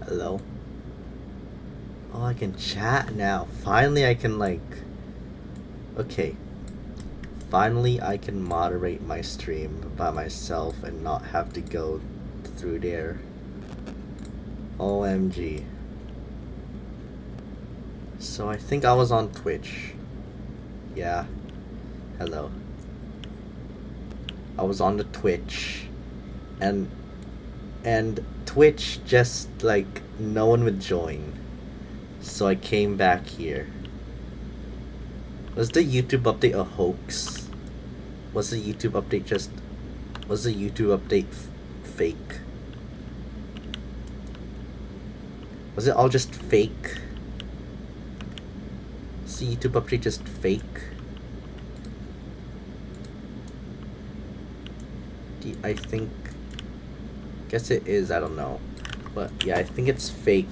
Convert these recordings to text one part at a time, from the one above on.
Hello? Oh, I can chat now. Finally, I can, like... Okay. Finally, I can moderate my stream by myself and not have to go through there. OMG. So I think I was on Twitch. Yeah. Hello. I was on the Twitch. And Twitch just, like, no one would join. So I came back here. Was the YouTube update a hoax? Was the YouTube update fake? Was it all just fake? Was the YouTube update just fake? I think... Guess it is, I don't know. But yeah, I think it's fake.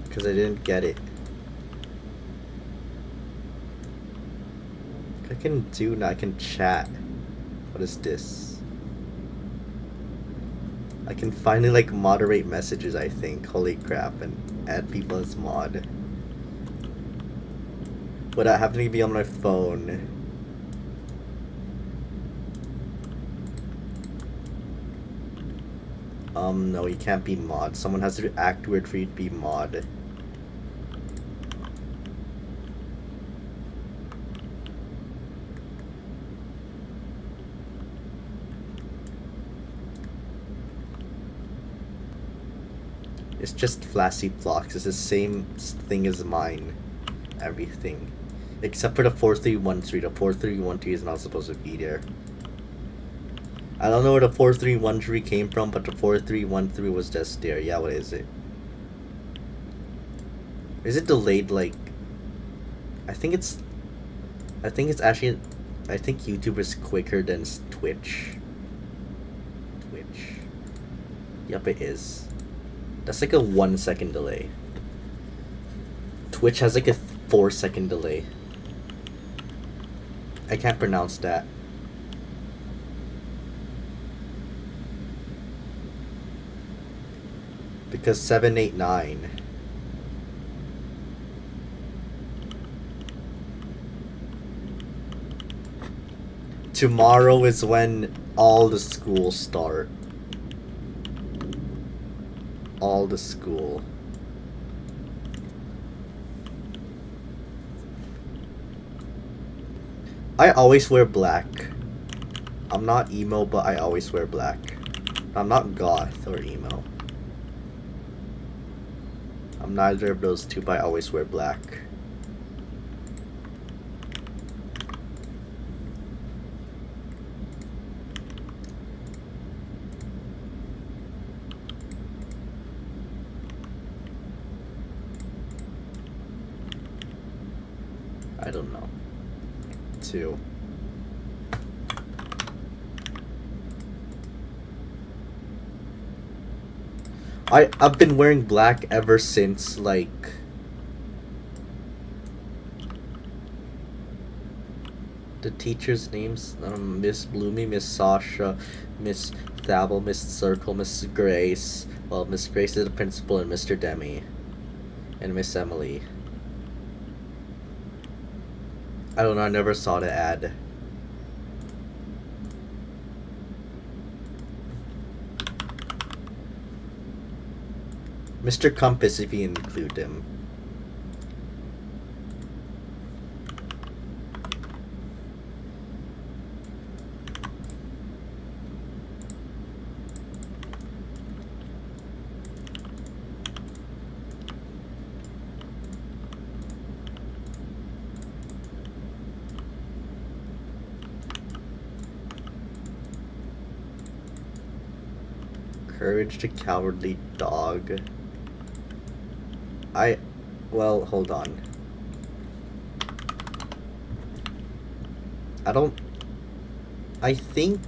Because I didn't get it. I can do now, I can chat. What is this? I can finally, like, moderate messages, I think. Holy crap, and add people as mod. Without having to be on my phone. No, you can't be mod. Someone has to act weird for you to be mod. It's just Flashy Flocks. It's the same thing as mine. Everything. Except for the 4313. The 4313 is not supposed to be there. I don't know where the 4313 came from, but the 4313 was just there. Yeah, what is it? Is it delayed, like... I think actually... I think YouTube is quicker than Twitch. Yup, it is. That's like a 1 second delay. Twitch has like a 4 second delay. I can't pronounce that. Because 789. Tomorrow is when all the schools start. All the school. I always wear black. I'm not emo, but I always wear black. I'm not goth or emo. I'm neither of those two, but I always wear black. I don't know. 2. I've been wearing black ever since, like... The teachers' names? Miss Bloomy, Miss Sasha, Miss Thabel, Miss Circle, Miss Grace. Well, Miss Grace is the principal, and Mr. Demi. And Miss Emily. I don't know, I never saw the ad. Mr. Compass, if you include him. Courage the Cowardly Dog. Well, hold on. I think...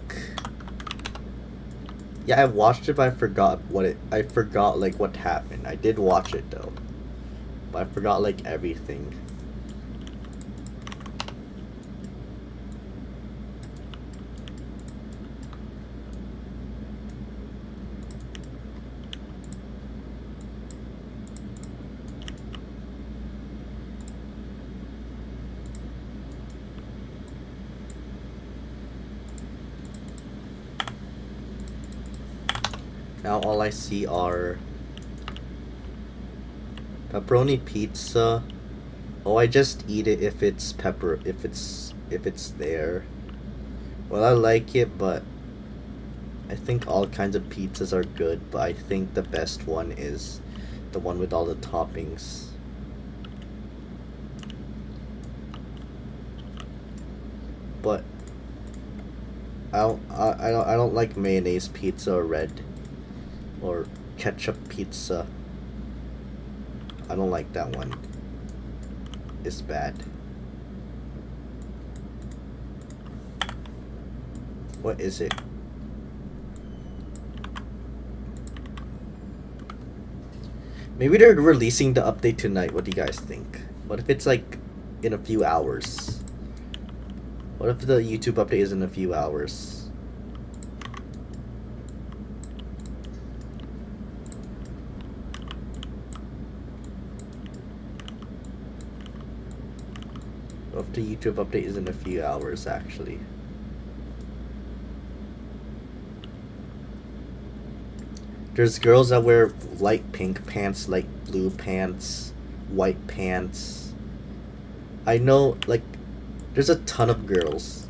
Yeah, I watched it, but I forgot I forgot, like, what happened. I did watch it, though. But I forgot, like, everything. Now all I see are pepperoni pizza. Oh, I just eat it if it's if it's there. Well, I like it, but I think all kinds of pizzas are good, but I think the best one is the one with all the toppings. But I don't like mayonnaise pizza or red or ketchup pizza. I don't like that one. It's bad. What is it? Maybe they're releasing the update tonight. What do you guys think? What if it's like in a few hours? What if the YouTube update is in a few hours? What if the YouTube update is in a few hours, actually? There's girls that wear light pink pants, light blue pants, white pants. I know, like, there's a ton of girls,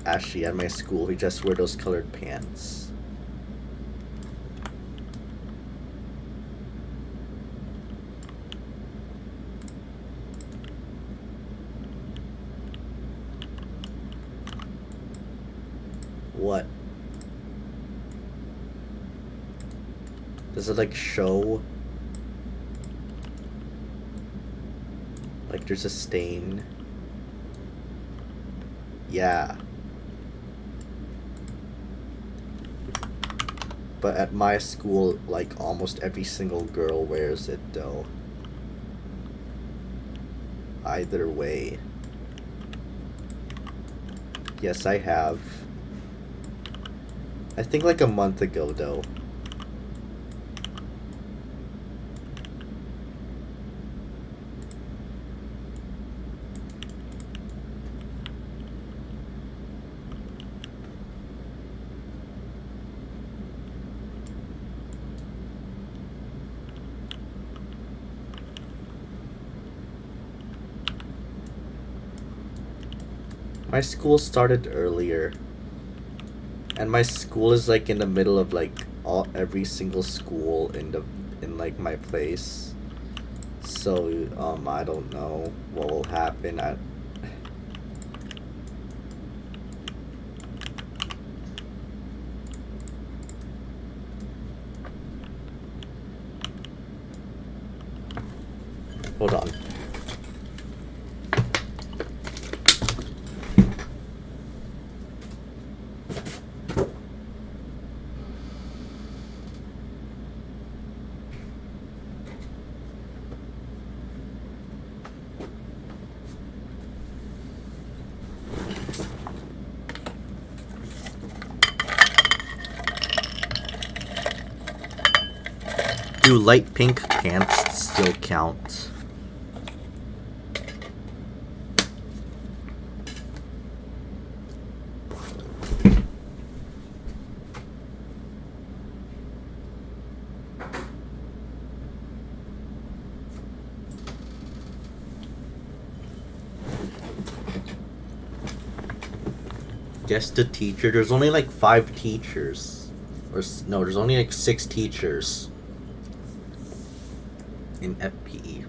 actually, at my school who just wear those colored pants. What? Does it like show? Like there's a stain? Yeah. But at my school, like almost every single girl wears it though. Either way. Yes, I have. I think like a month ago though. My school started earlier, and my school is like in the middle of like every single school in like my place. So I don't know what will happen. Hold on. Do light pink pants still count? Guess the teacher. There's only like 5 teachers. Or no, there's only like 6 teachers in FPE.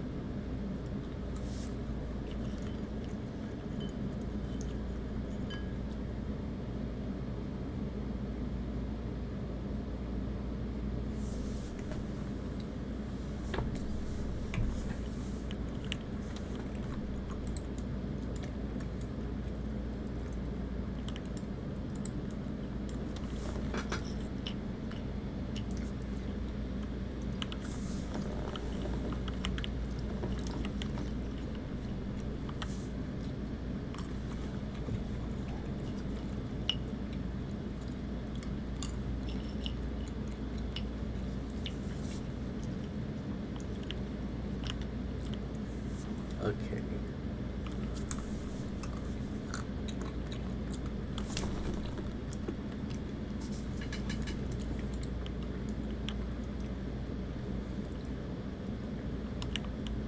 Okay.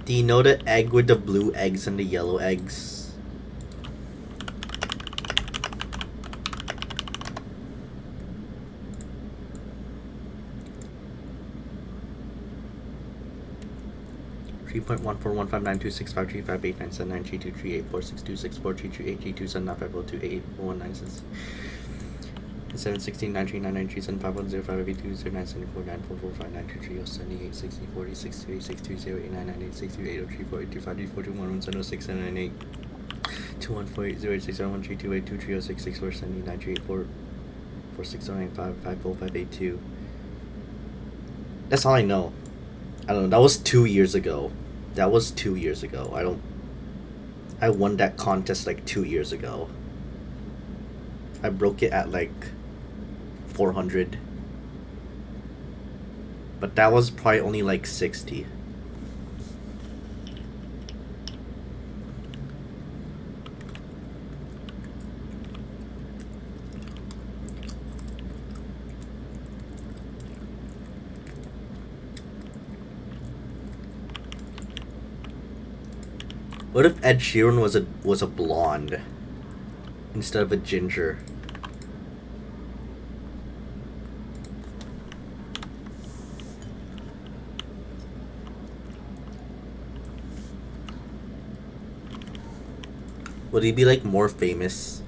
Do you know the egg with the blue eggs and the yellow eggs? 3.1415926535897932384626433847950288279502884196 716-939-9749-405-923-070-860-46-362-08998-638-034-85-421-106-798 214-086-132-823-066-479-98-4 That's all I know. I don't know. That was 2 years ago. That was 2 years ago. I won that contest like 2 years ago. I broke it at like 400. But that was probably only like 60. What if Ed Sheeran was a blonde instead of a ginger? Would he be like more famous?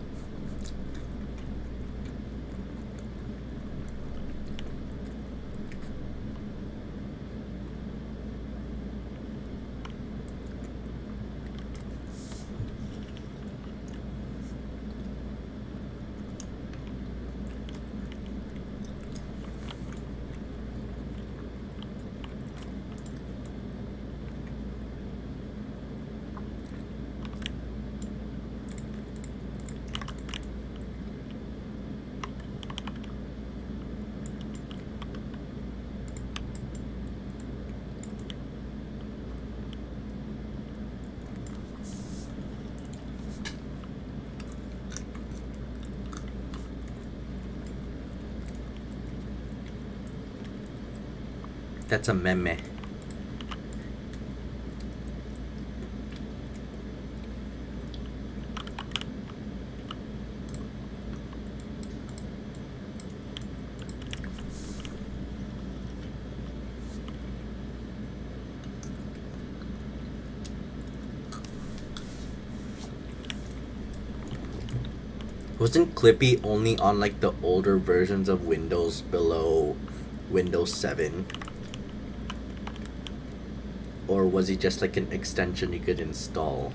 That's a meme. Wasn't Clippy only on like the older versions of Windows below Windows 7? Or was he just like an extension you could install?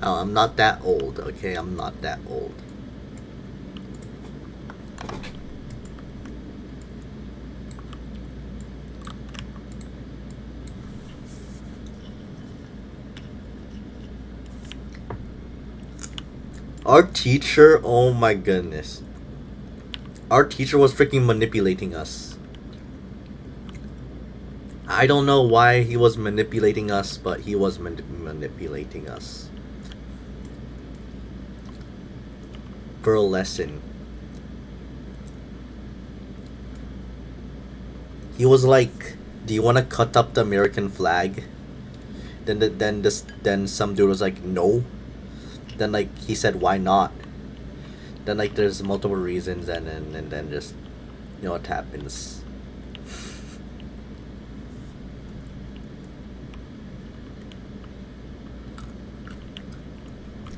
Oh, I'm not that old, okay? I'm not that old. Our teacher, oh my goodness. Our teacher was freaking manipulating us. I don't know why he was manipulating us, but he was manipulating us. For a lesson. He was like, do you want to cut up the American flag? Then some dude was like, no. Then like he said, why not? Then like there's multiple reasons, and then just, you know, what happens.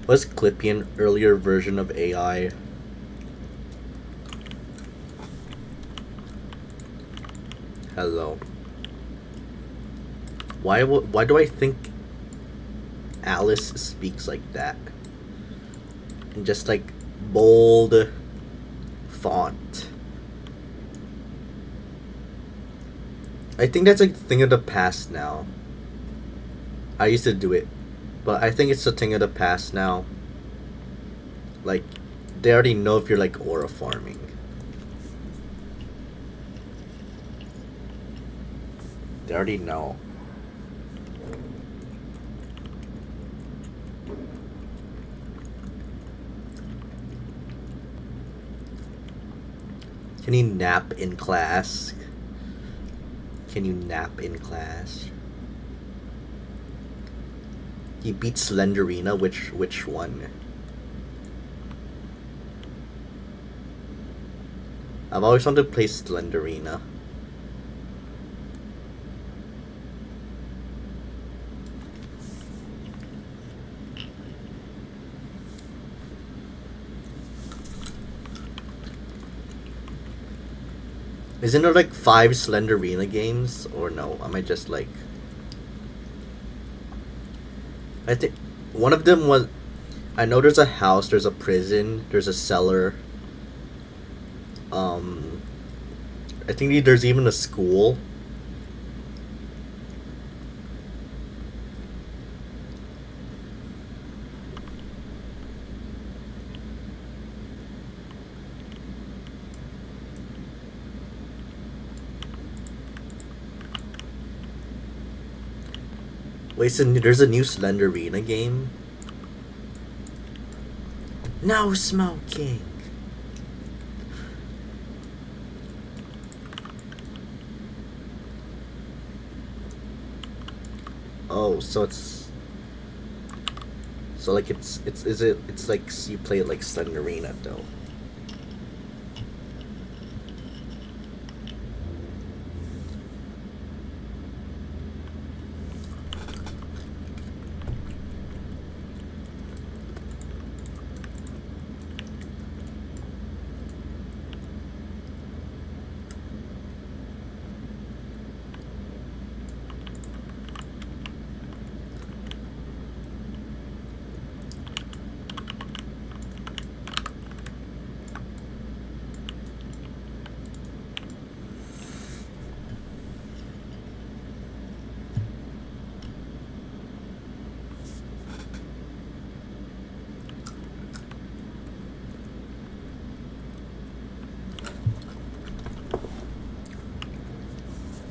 Was Clippy an earlier version of AI? Hello. Why do I think Alice speaks like that? And just like bold font. I think that's a thing of the past now. I used to do it, but I think it's a thing of the past now. Like, they already know if you're like aura farming. They already know. Can you nap in class? Can you nap in class? You beat Slenderina? Which one? I've always wanted to play Slenderina. Isn't there like 5 Slenderina games? Or no? Am I just like... I think one of them was... I know there's a house, there's a prison, there's a cellar. I think there's even a school. Wait, so there's a new Slenderina game? No smoking! Oh, so it's... So like it's like you play it like Slenderina though.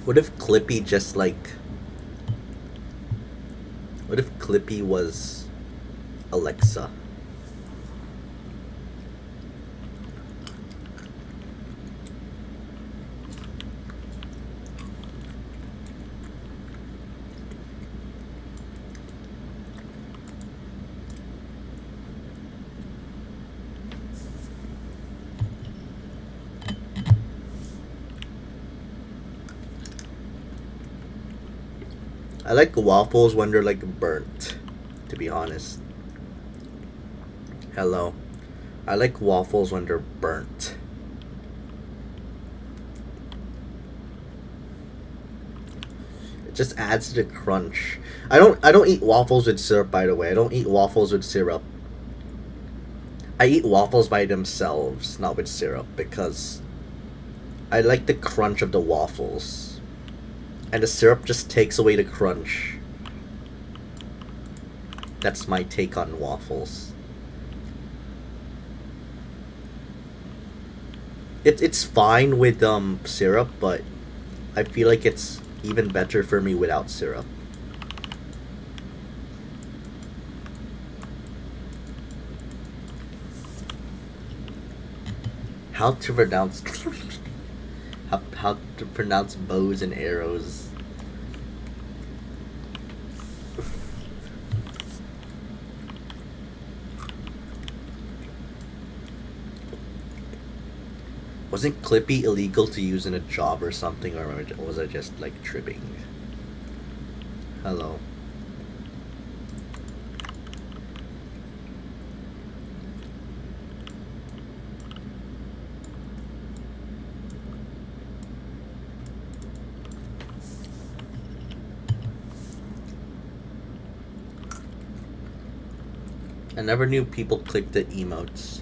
What if Clippy just like... What if Clippy was Alexa? I like waffles when they're like burnt, to be honest. Hello. I like waffles when they're burnt. It just adds to the crunch. I don't eat waffles with syrup, by the way. I don't eat waffles with syrup. I eat waffles by themselves, not with syrup, because I like the crunch of the waffles. And the syrup just takes away the crunch. That's my take on waffles. It's fine with syrup, but I feel like it's even better for me without syrup. How to pronounce how to pronounce bows and arrows. Wasn't Clippy illegal to use in a job or something, or was I just like tripping? Hello. I never knew people clicked the emotes.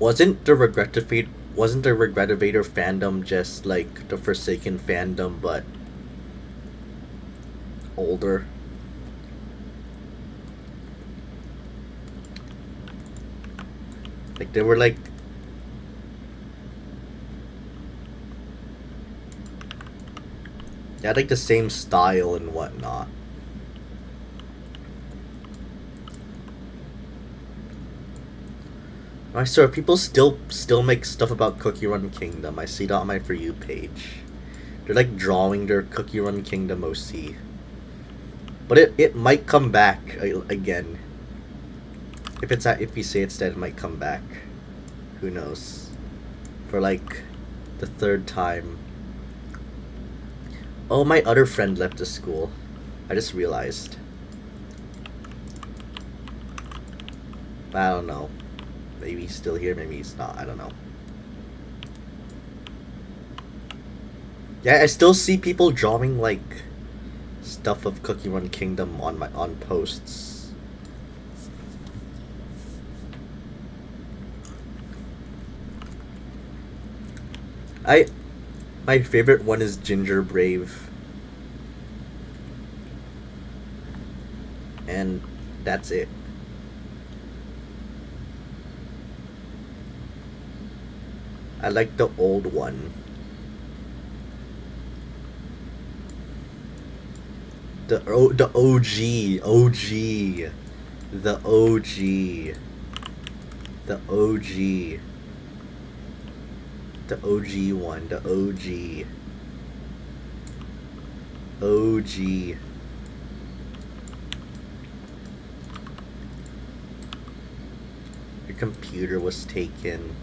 wasn't the Regretivator fandom just like the Forsaken fandom but older? Like they were like they had like the same style and whatnot. I swear, people still make stuff about Cookie Run Kingdom. I see that on my For You page. They're like drawing their Cookie Run Kingdom OC. But it might come back again. If you say it's dead, it might come back. Who knows? For like the third time. Oh, my other friend left the school. I just realized. I don't know. Maybe he's still here, maybe he's not. I don't know. Yeah, I still see people drawing like stuff of Cookie Run Kingdom on posts. My favorite one is Ginger Brave. And that's it. I like the old one. The OG, the OG, the OG, the OG one, the OG, OG. Your computer was taken.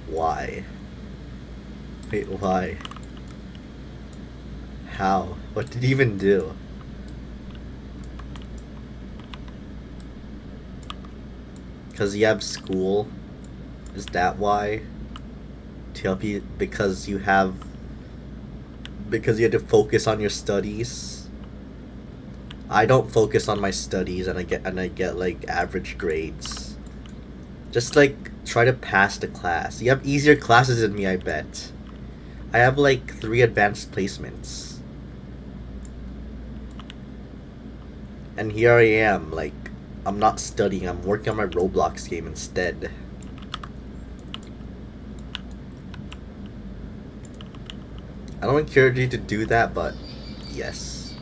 Why? Wait, why? How? What did he even do? Because you have school? Is that why? To help you, because you had to focus on your studies? I don't focus on my studies and I get like average grades. Just like try to pass the class. You have easier classes than me, I bet. I have like 3 advanced placements. And here I am, like, I'm not studying, I'm working on my Roblox game instead. I don't encourage you to do that, but yes.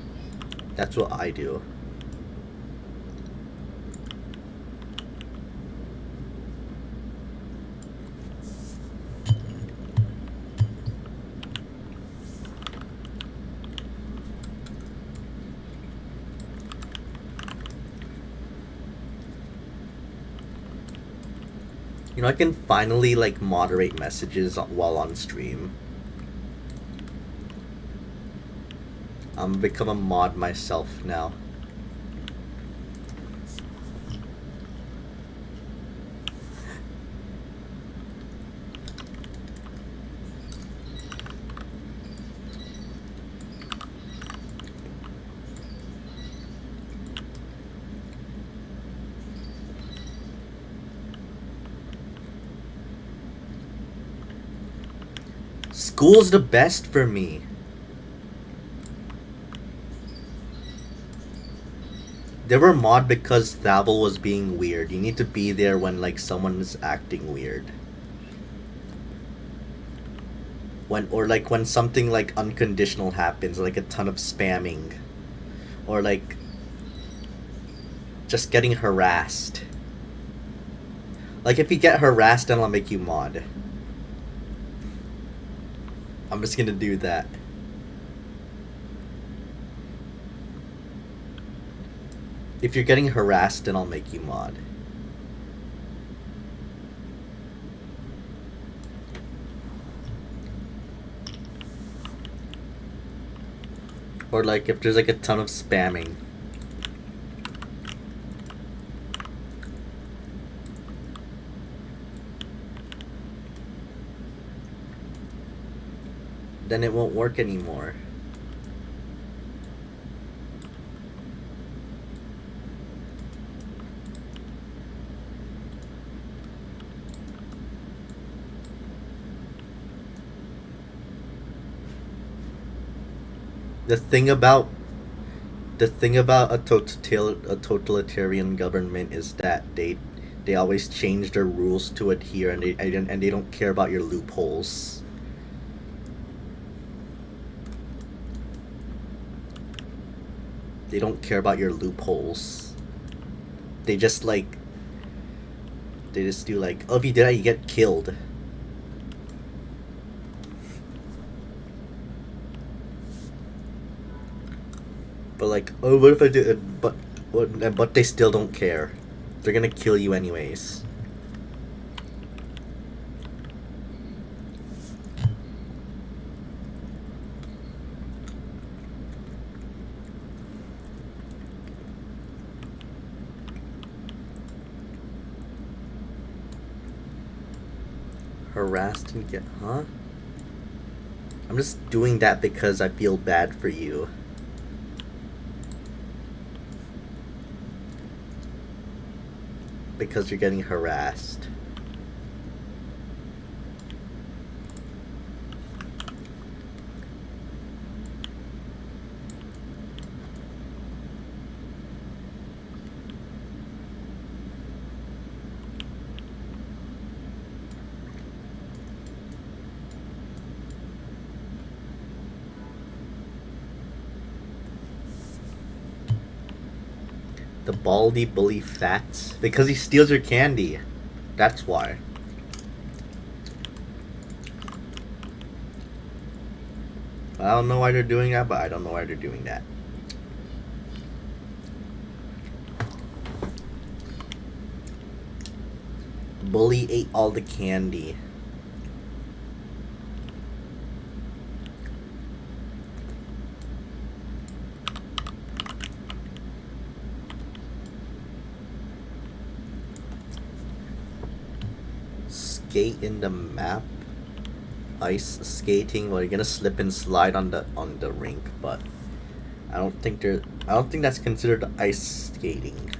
That's what I do. You know, I can finally, like, moderate messages while on stream. I'm become a mod myself now. School's the best for me. They were mod because Thavel was being weird. You need to be there when like someone is acting weird. When something like unconditional happens, like a ton of spamming. Or like just getting harassed. Like if you get harassed, then I'll make you mod. I'm just gonna do that. If you're getting harassed, then I'll make you mod. Or like if there's like a ton of spamming. Then it won't work anymore. The thing about a totalitarian government is that they always change their rules to adhere, and they don't care about your loopholes. They don't care about your loopholes. They just do like, oh, if you did that, you get killed. But like, oh, what if I do it? But they still don't care. They're gonna kill you anyways. Harassed and get, huh? I'm just doing that because I feel bad for you. Because you're getting harassed. The baldy bully fats? Because he steals your candy. That's why. I don't know why they're doing that, but I don't know why they're doing that. Bully ate all the candy. Skate in the map. Ice skating. Well, you're gonna slip and slide on the rink, but I don't think that's considered ice skating.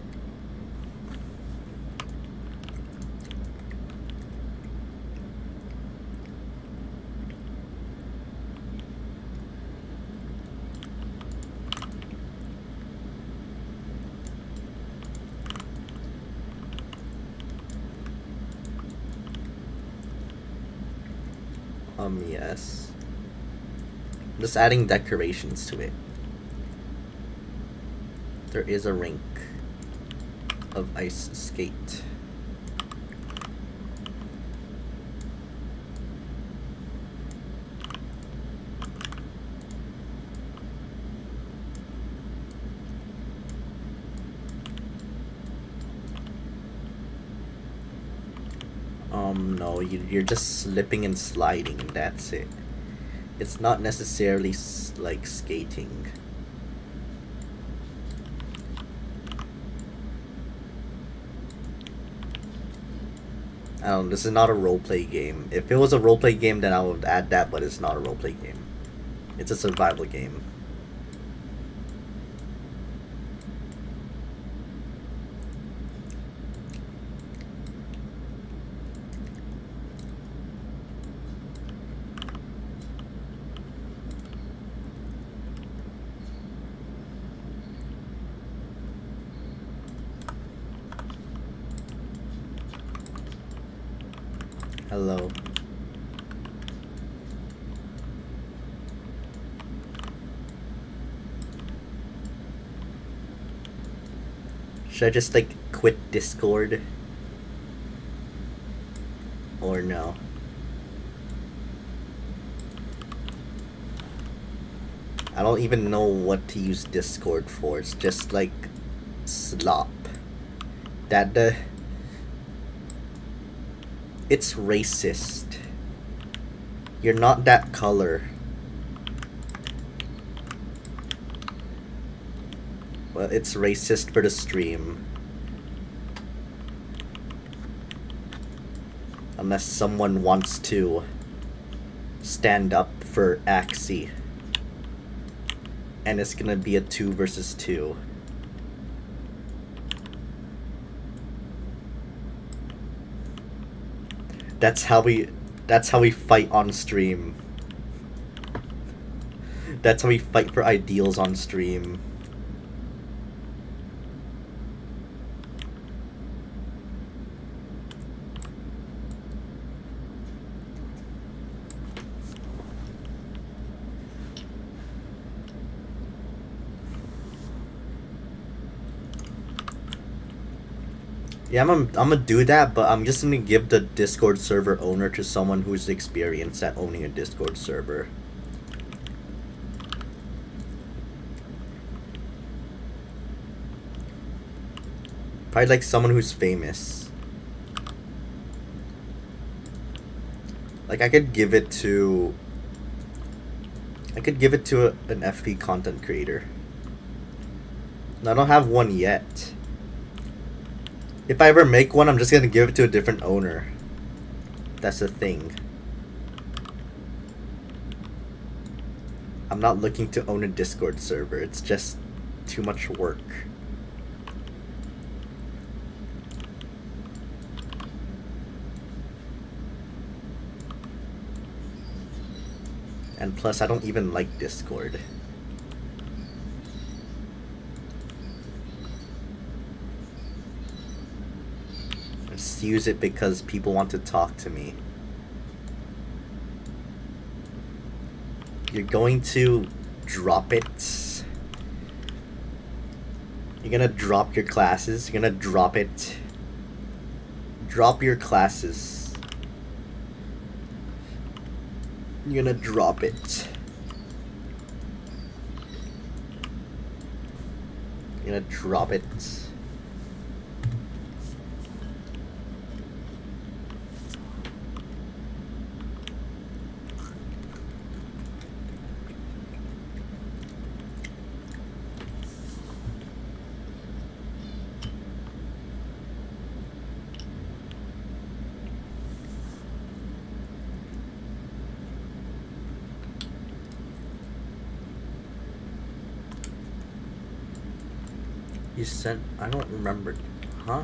Yes. Just adding decorations to it. There is a rink of ice skate. No, you're just slipping and sliding, and that's it. It's not necessarily like skating. This is not a roleplay game. If it was a roleplay game, then I would add that, but it's not a roleplay game. It's a survival game. Hello. Should I just like quit Discord? Or no? I don't even know what to use Discord for. It's just like slop. It's racist. You're not that color. Well, it's racist for the stream. Unless someone wants to stand up for Axie. And it's gonna be a 2 versus 2. That's how we fight on stream. That's how we fight for ideals on stream. Yeah, I'm gonna do that, but I'm just gonna give the Discord server owner to someone who's experienced at owning a Discord server. Probably like someone who's famous. Like I could give it to an FP content creator. And I don't have one yet. If I ever make one, I'm just gonna give it to a different owner. That's the thing. I'm not looking to own a Discord server. It's just too much work. And plus, I don't even like Discord. I just use it because people want to talk to me. You're going to drop it. You're gonna drop your classes. You're gonna drop it. Drop your classes. You're gonna drop it. You're gonna drop it. You sent... I don't remember. Huh?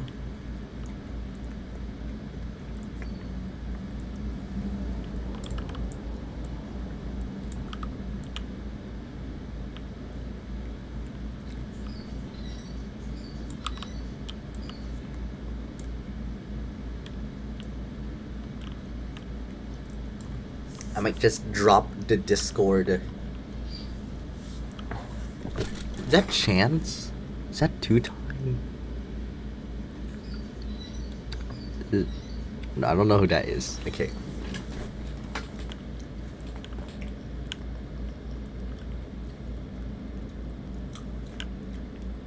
I might just drop the Discord. Is that Chance? Is that two-time? No, I don't know who that is. Okay.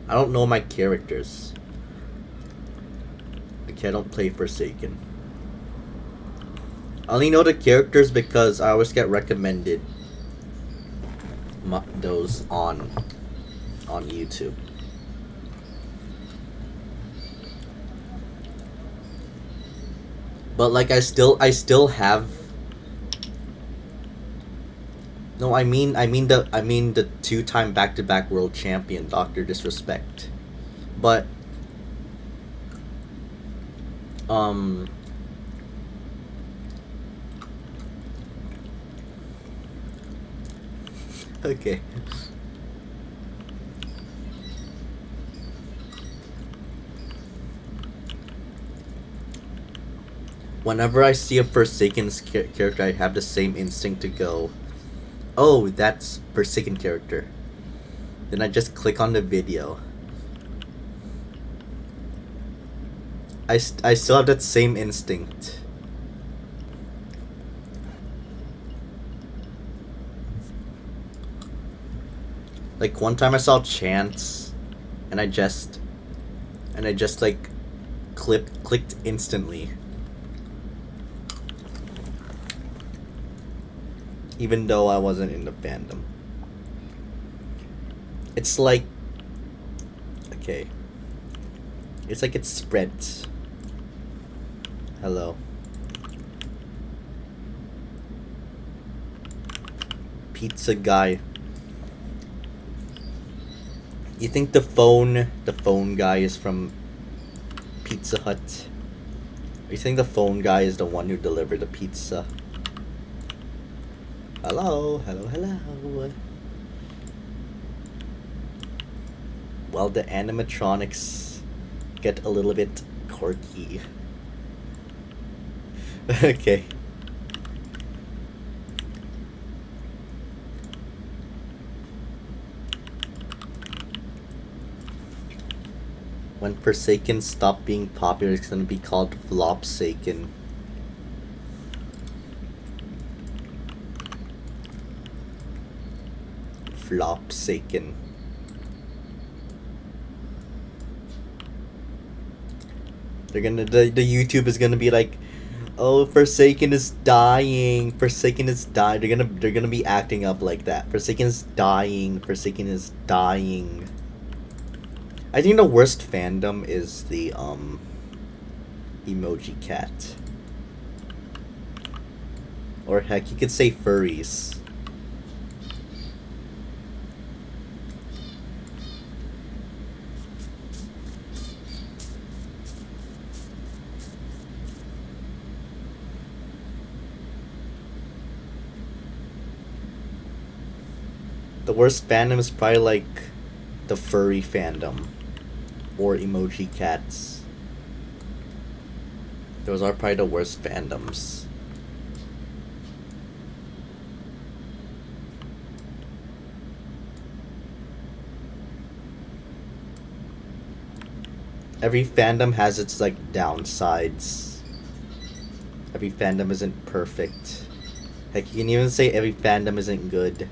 I don't know my characters. Okay, I don't play Forsaken. I only know the characters because I always get recommended those on YouTube. But like I still have. No, I mean the two-time back-to-back world champion, Dr. Disrespect. But okay. Whenever I see a Forsaken character, I have the same instinct to go, oh, that's Forsaken character. Then I just click on the video. I still have that same instinct. Like one time I saw Chance, and I just like clicked instantly. Even though I wasn't in the fandom. It's like, okay. It's like it spreads. Hello. Pizza guy. You think the phone guy is from Pizza Hut? Or you think the phone guy is the one who delivered the pizza? Hello, hello, hello. Well, the animatronics get a little bit quirky. Okay. When Forsaken stop being popular, it's gonna be called Flopsaken. Flopsaken. They're gonna the YouTube is gonna be like, oh, Forsaken is dying. Forsaken is dying. They're gonna be acting up like that. Forsaken is dying. Forsaken is dying. I think the worst fandom is the emoji cat. Or heck, you could say furries. The worst fandom is probably like the furry fandom or emoji cats. Those are probably the worst fandoms. Every fandom has its like downsides. Every fandom isn't perfect. Heck, you can even say every fandom isn't good.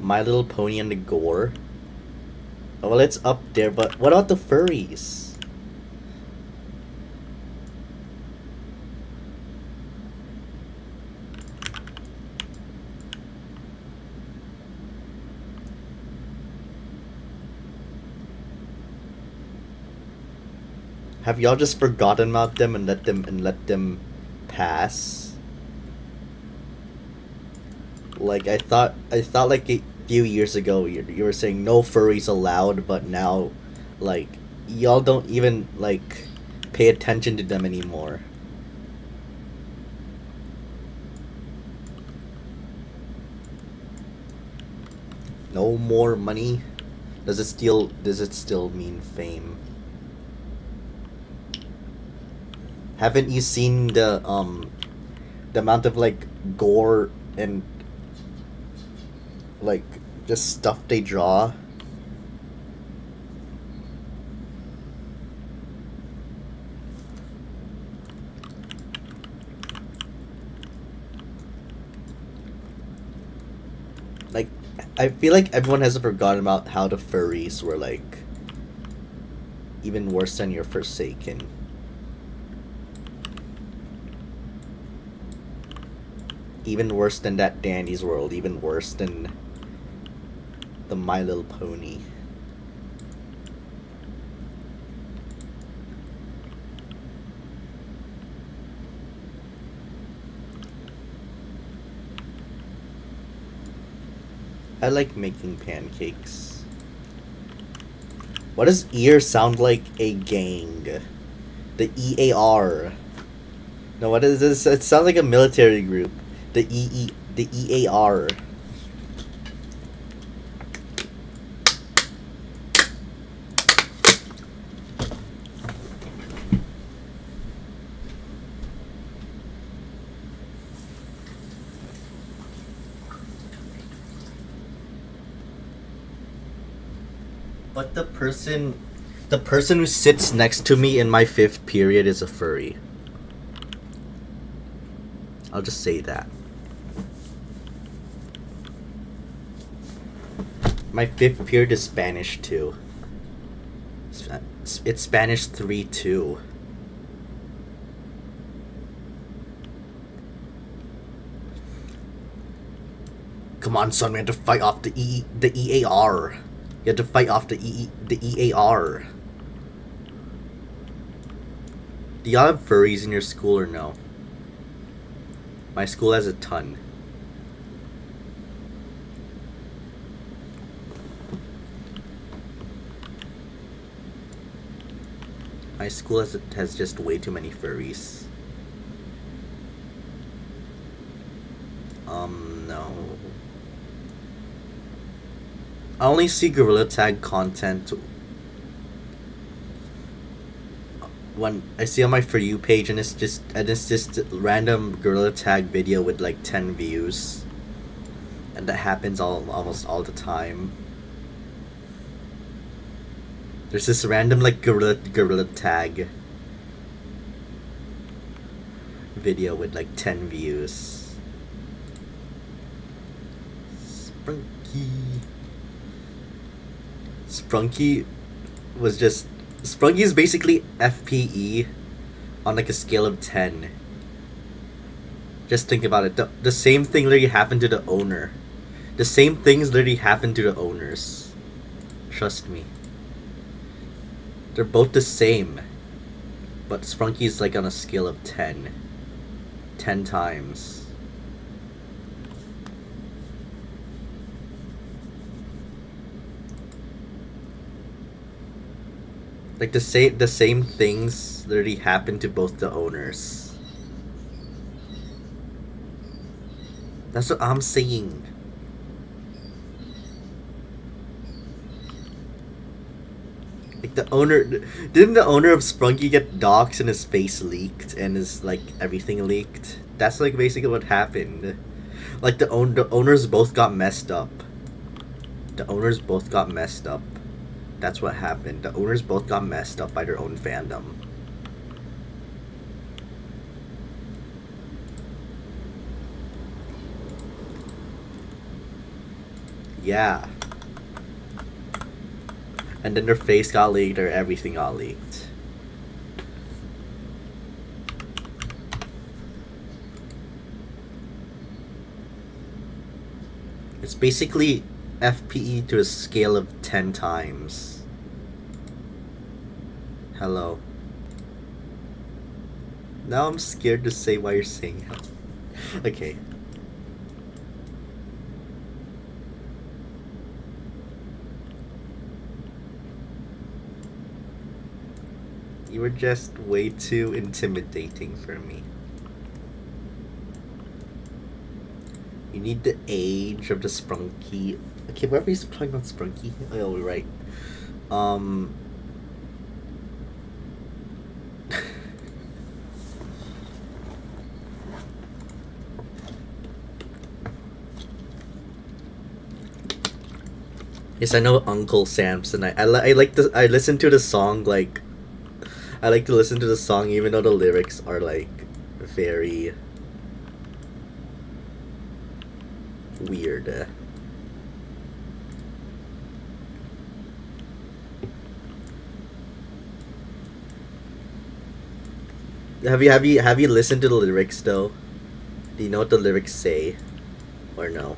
My Little Pony and the gore. Oh, well, it's up there, but what about the furries? Have y'all just forgotten about them and let them pass? Like I thought like a few years ago you were saying no furries allowed, but now like y'all don't even like pay attention to them anymore. No more money? Does it still mean fame? Haven't you seen the amount of like gore and like just stuff they draw? Like I feel like everyone has forgotten about how the furries were like even worse than your Forsaken. Even worse than that Dandy's World, even worse than the My Little Pony. I like making pancakes. What does ear sound like a gang? The EAR. No, what is this? It sounds like a military group. The EAR. But the person who sits next to me in my 5th period is a furry. I'll just say that. My 5th period is Spanish 2. It's Spanish 3 too. Come on, son, we have to fight off the EAR. You have to fight off the EAR. Do y'all have furries in your school or no? My school has a ton. My school has just way too many furries. No. I only see gorilla tag content when I see on my For You page, and it's just random gorilla tag video with like 10 views, and that happens almost all the time. There's this random like gorilla tag video with like 10 views. Sprunky was just Sprunky is basically FPE on like a scale of 10. Just think about it. The same thing literally happened to the owner. The same things literally happened to the owners. Trust me. They're both the same. But Sprunky is like on a scale of 10. 10 times. Like the same things literally happened to both the owners. That's what I'm saying. Like didn't the owner of Sprunky get doxxed and his face leaked and his like everything leaked? That's like basically what happened. Like the owners both got messed up. The owners both got messed up. That's what happened. The owners both got messed up by their own fandom. Yeah. And then their face got leaked or everything got leaked. It's basically FPE to a scale of 10 times. Hello. Now I'm scared to say why you're saying hello. Okay. You were just way too intimidating for me. You need the age of the Sprunky. Okay, where are we talking about Sprunky? Oh, we're right. Yes, I know Uncle Samson. I listen to the song like. I like to listen to the song even though the lyrics are like very weird. Have you listened to the lyrics though? Do you know what the lyrics say? Or no?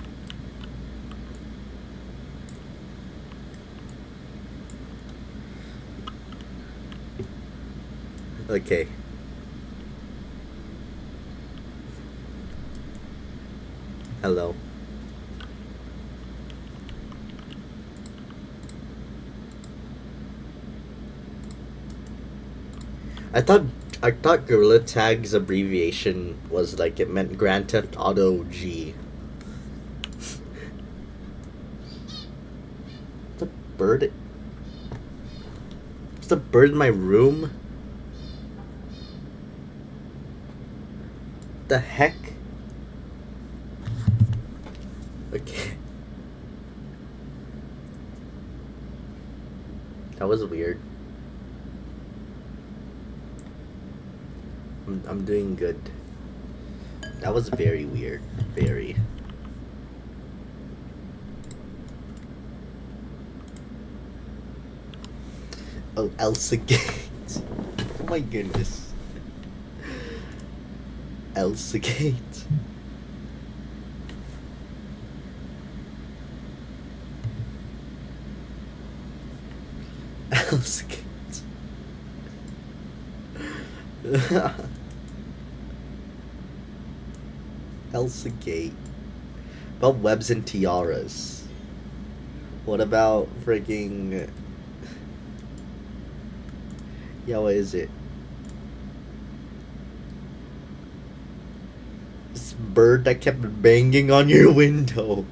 Okay. Hello. I thought Gorilla Tag's abbreviation was like it meant Grand Theft Auto G. The bird. Is the bird in my room? The heck? Okay. That was weird. I'm doing good. That was very weird. Very. Oh, Elsa Gate. Oh my goodness. Elsa Gate. Elsa Gate. Elsa Gate. About webs and tiaras. What about freaking... Yeah, what is it? This bird that kept banging on your window.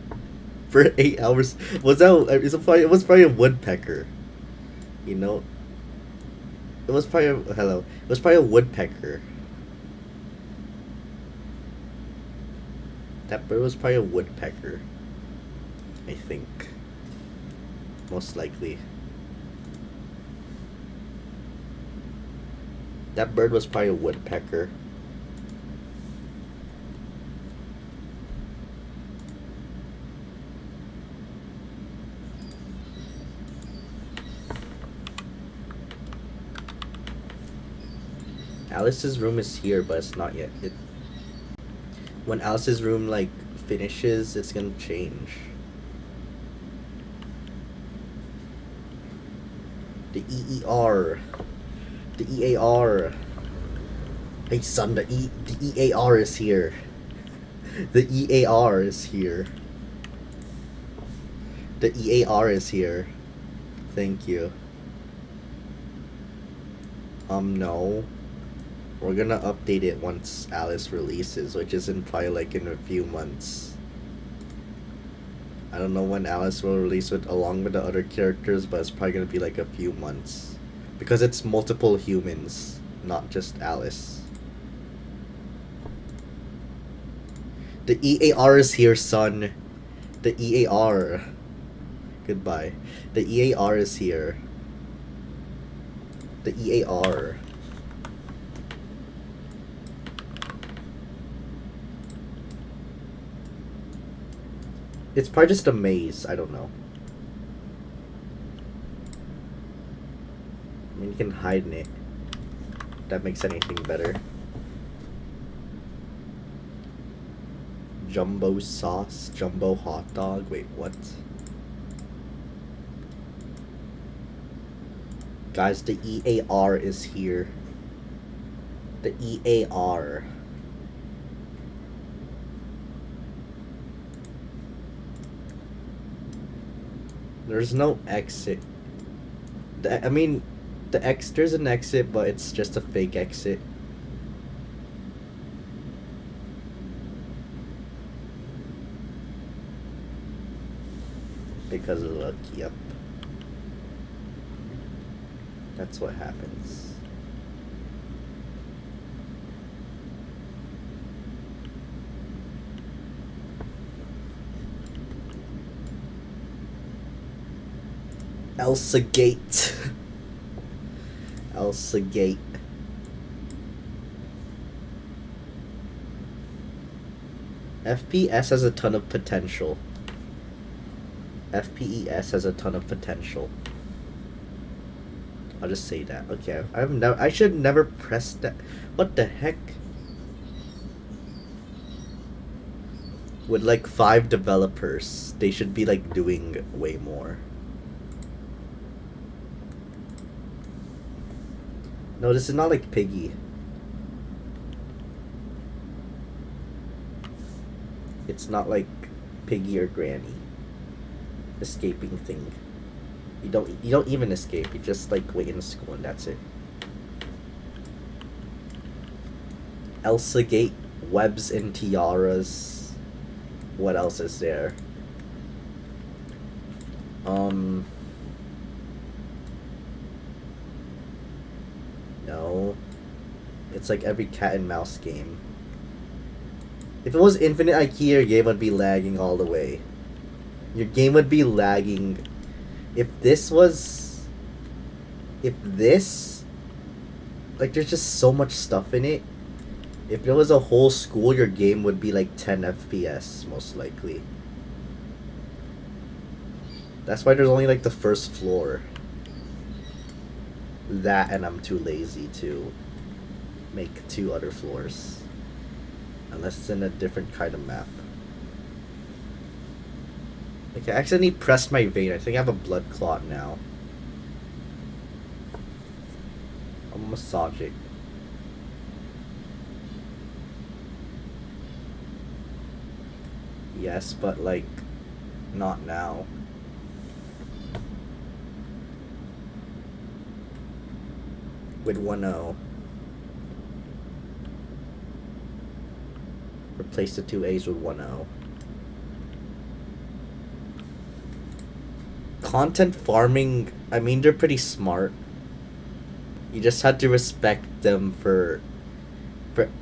For 8 hours. It was probably a woodpecker. You know? It was probably hello. It was probably a woodpecker. That bird was probably a woodpecker. I think. Most likely. That bird was probably a woodpecker. Alice's room is here, but it's not yet. When Alice's room like finishes, it's gonna change. The EER. The EAR. Hey son, the EAR is here. The EAR is here. The EAR is here. Thank you. No. We're gonna update it once Alice releases, which is probably like in a few months. I don't know when Alice will release it along with the other characters, but it's probably gonna be like a few months. Because it's multiple humans, not just Alice. The EAR is here, son. The EAR. Goodbye. The EAR is here. The EAR. It's probably just a maze. I don't know. I mean, you can hide in it. If that makes anything better. Jumbo sauce, jumbo hot dog. Wait, what? Guys, the EAR is here. The EAR. There's no exit. There's an exit, but it's just a fake exit. Because of luck, yep. That's what happens. Elsa Gate. Elsa Gate. FPS has a ton of potential. FPES has a ton of potential. I'll just say that. Okay, I should never press that. What the heck? With like 5 developers, they should be like doing way more. No, this is not like Piggy. It's not like Piggy or Granny. Escaping thing. You don't even escape. You just like wait in school and that's it. Elsa Gate, webs and tiaras. What else is there? No. It's like every cat and mouse game. If it was Infinite IQ, your game would be lagging all the way. Your game would be lagging. If this, like, there's just so much stuff in it. If there was a whole school, your game would be like 10 FPS, most likely. That's why there's only like the first floor. That, and I'm too lazy to make 2 other floors. Unless it's in a different kind of map. Okay, I accidentally pressed my vein. I think I have a blood clot now. I'll massage it. Yes, but like, not now. With 1-0. Replace the 2 A's with 1-0. content farming, I mean, they're pretty smart. You just had to respect them for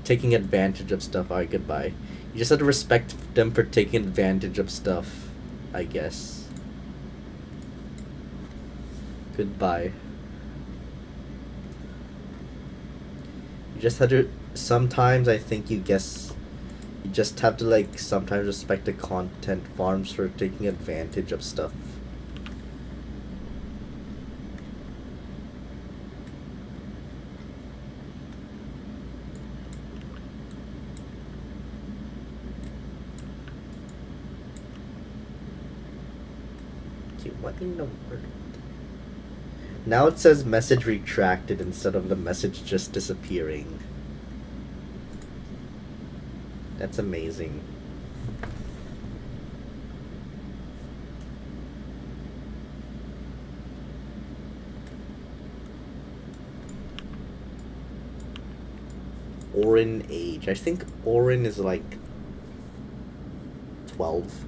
taking advantage of stuff. Alright, goodbye. You just had to respect them for taking advantage of stuff, I guess. Goodbye. You just had to. Sometimes I think you just have to like sometimes respect the content farms for taking advantage of stuff. Okay, what in the world? Now it says message retracted instead of the message just disappearing. That's amazing. Orin age. I think Orin is like 12.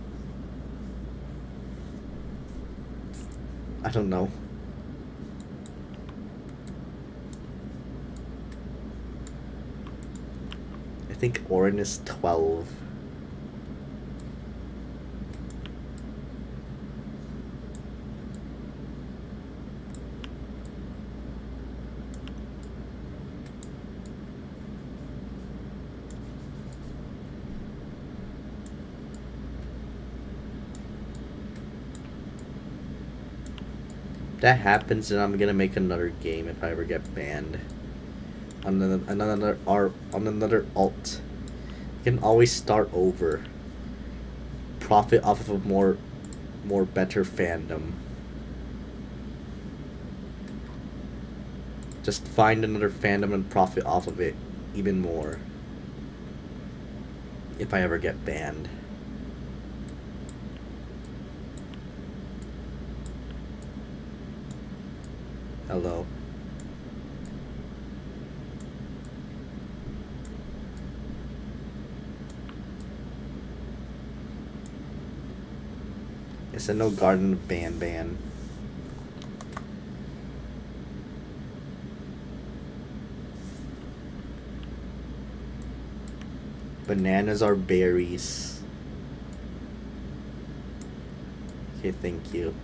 I don't know. I think Orin is 12. That happens, and I'm gonna make another game if I ever get banned. On another alt. You can always start over. Profit off of a more better fandom. Just find another fandom and profit off of it even more. If I ever get banned. Hello. It's a no garden of ban. Bananas are berries. Okay, thank you.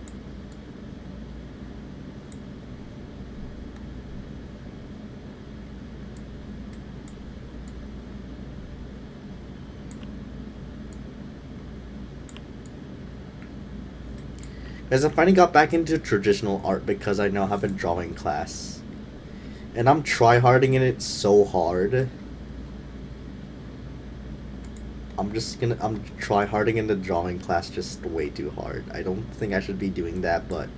As I finally got back into traditional art because I now have a drawing class. And I'm tryharding in it so hard. I'm tryharding in the drawing class just way too hard. I don't think I should be doing that, but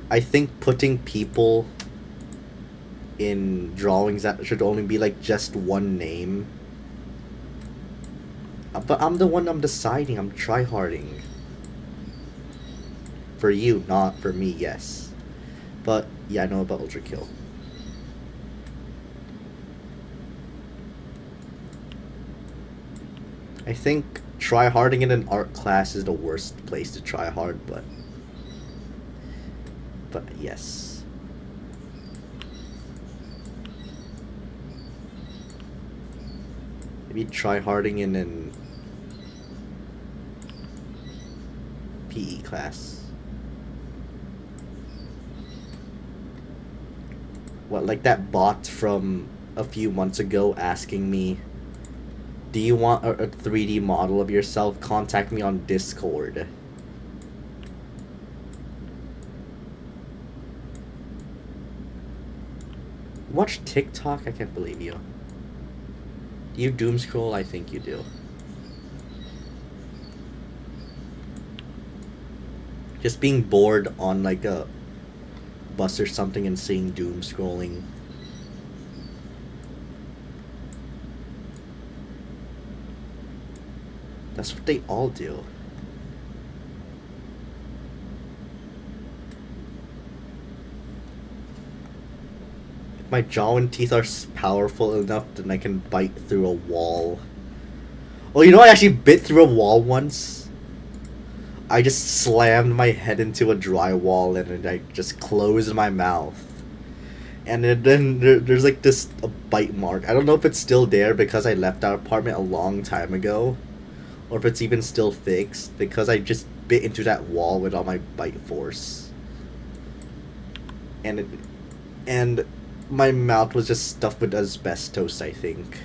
I think putting people in drawings that should only be like just one name. But I'm the one I'm deciding. I'm tryharding. For you, not for me, yes. But yeah, I know about Ultra Kill. I think tryharding in an art class is the worst place to try hard, but yes. Maybe tryharding in an PE class. What, like that bot from a few months ago asking me, do you want a 3D model of yourself? Contact me on Discord. Watch TikTok? I can't believe you. Do you doom scroll? I think you do. Just being bored on like a bus or something and seeing doom scrolling. That's what they all do. If my jaw and teeth are powerful enough, then I can bite through a wall. Oh, you know I actually bit through a wall once? I just slammed my head into a drywall and then I just closed my mouth. And then there's like this a bite mark. I don't know if it's still there because I left our apartment a long time ago, or if it's even still fixed because I just bit into that wall with all my bite force. And and my mouth was just stuffed with asbestos, I think.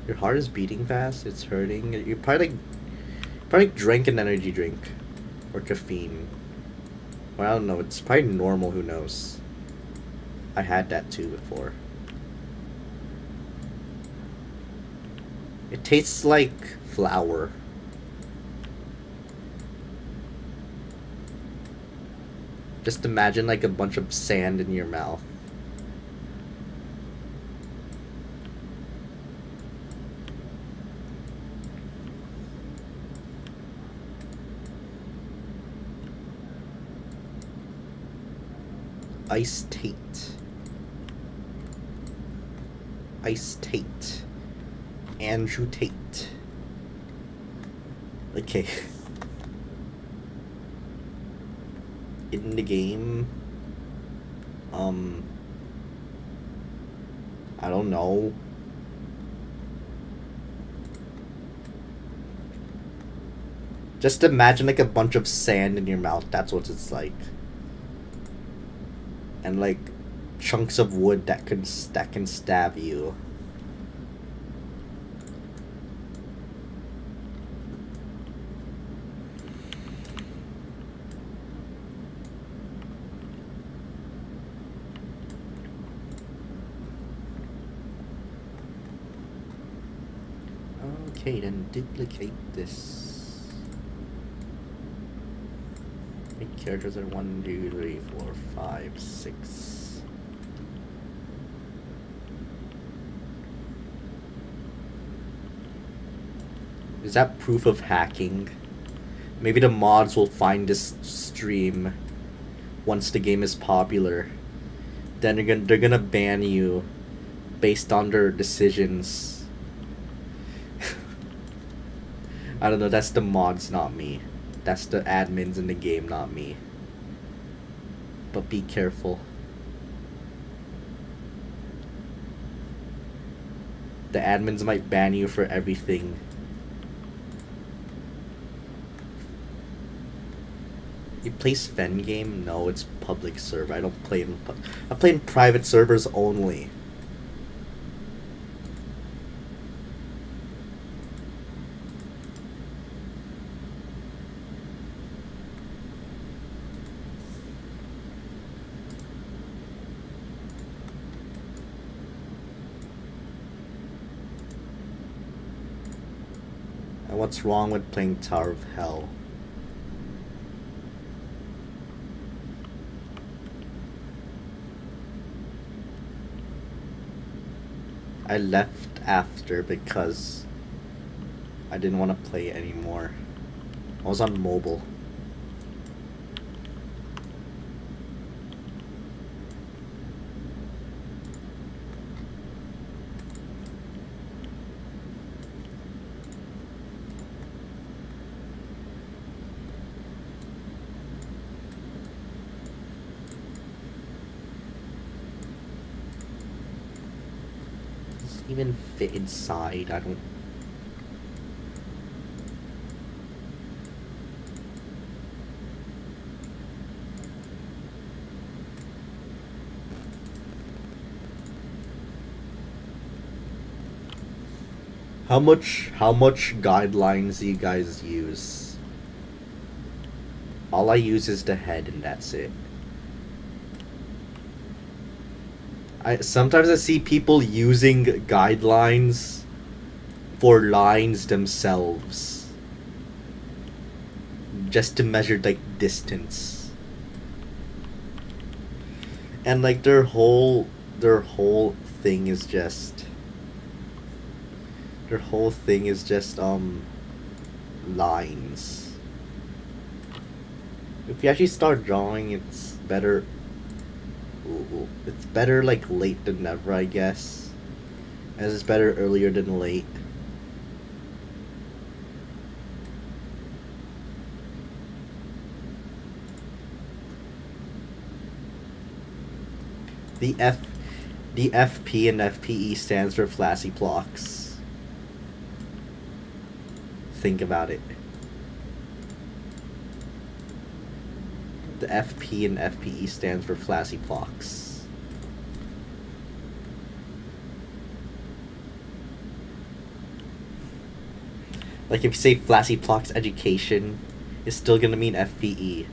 Your heart is beating fast. It's hurting. You probably drank an energy drink, or caffeine. Well, I don't know. It's probably normal. Who knows? I had that too before. It tastes like flour. Just imagine like a bunch of sand in your mouth. Ice Tate. Ice Tate. Andrew Tate. Okay. In the game, I don't know. Just imagine like a bunch of sand in your mouth. That's what it's like. And like chunks of wood that can stab you. Okay, then duplicate this. Make characters are 1, 2, 3, 4, 5, 6. Is that proof of hacking? Maybe the mods will find this stream once the game is popular. Then they're gonna ban you based on their decisions. I don't know, that's the mods, not me. That's the admins in the game, not me. But be careful. The admins might ban you for everything. You play Fen game? No, it's public server. I don't play in I play in private servers only. And what's wrong with playing Tower of Hell? I left after because I didn't want to play anymore. I was on mobile. Even fit inside. I don't. How much guidelines do you guys use? All I use is the head and that's it. Sometimes I see people using guidelines for lines themselves just to measure like distance, and like their whole thing is just lines. If you actually start drawing, it's better. It's better like late than never, I guess. As it's better earlier than late. The F, the FP and FPE stands for flashy blocks. Think about it. The FP and FPE stands for flashy blocks. Like if you say flashy blocks education, it's still gonna mean FPE.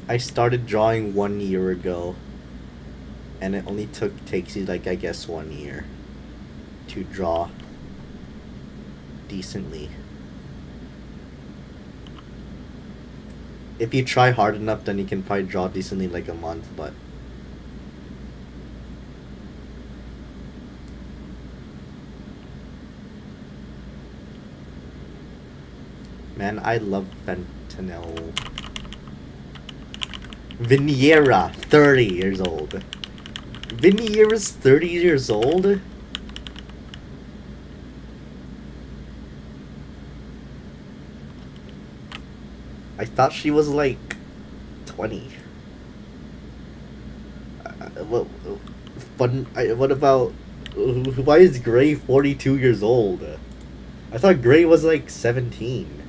I started drawing 1 year ago, and it only takes you like I guess 1 year to draw decently. If you try hard enough, then you can probably draw decently in like a month, but man, I love fentanyl. Viniera, 30 years old. Viniera's 30 years old? I thought she was like 20. What about... Why is Gray 42 years old? I thought Gray was like 17.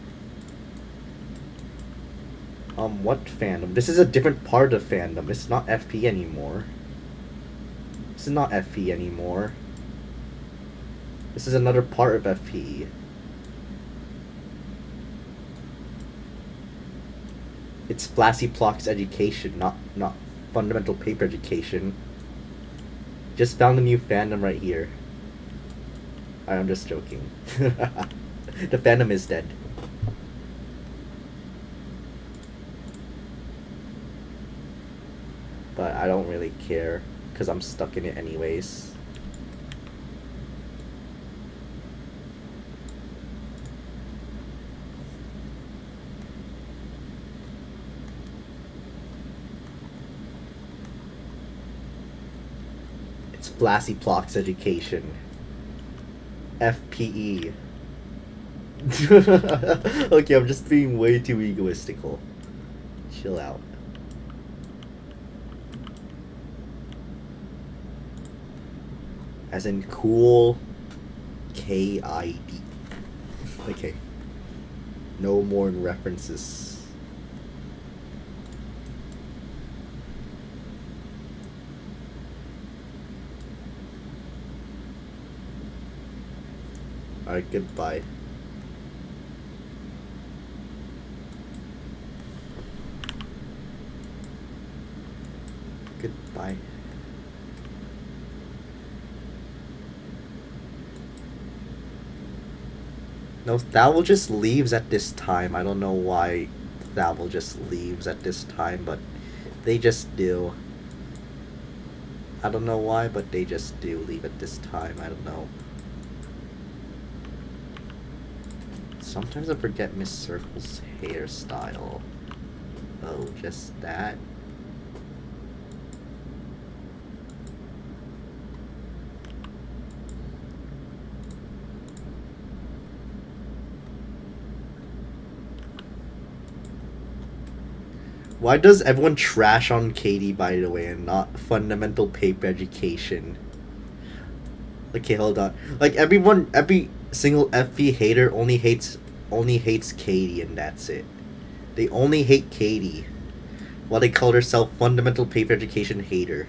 What fandom? This is a different part of fandom. It's not FP anymore. This is not FP anymore. This is another part of FP. It's Flashy Plock's education, not fundamental paper education. Just found a new fandom right here. I'm just joking. The fandom is dead. But I don't really care, because I'm stuck in it anyways. It's Flashy Plock's education. FPE. Okay, I'm just being way too egoistical. Chill out. As in cool KID. Okay. No more references. Alright, goodbye. Goodbye. No, Thavel just leaves at this time. I don't know why Thavel just leaves at this time, but they just do. I don't know why, but they just do leave at this time. I don't know. Sometimes I forget Miss Circle's hairstyle. Oh, just that? Why does everyone trash on Katie, by the way, and not fundamental paper education? Okay, hold on. Like everyone, every single FP hater only hates Katie, and that's it. They only hate Katie, while they call herself fundamental paper education hater.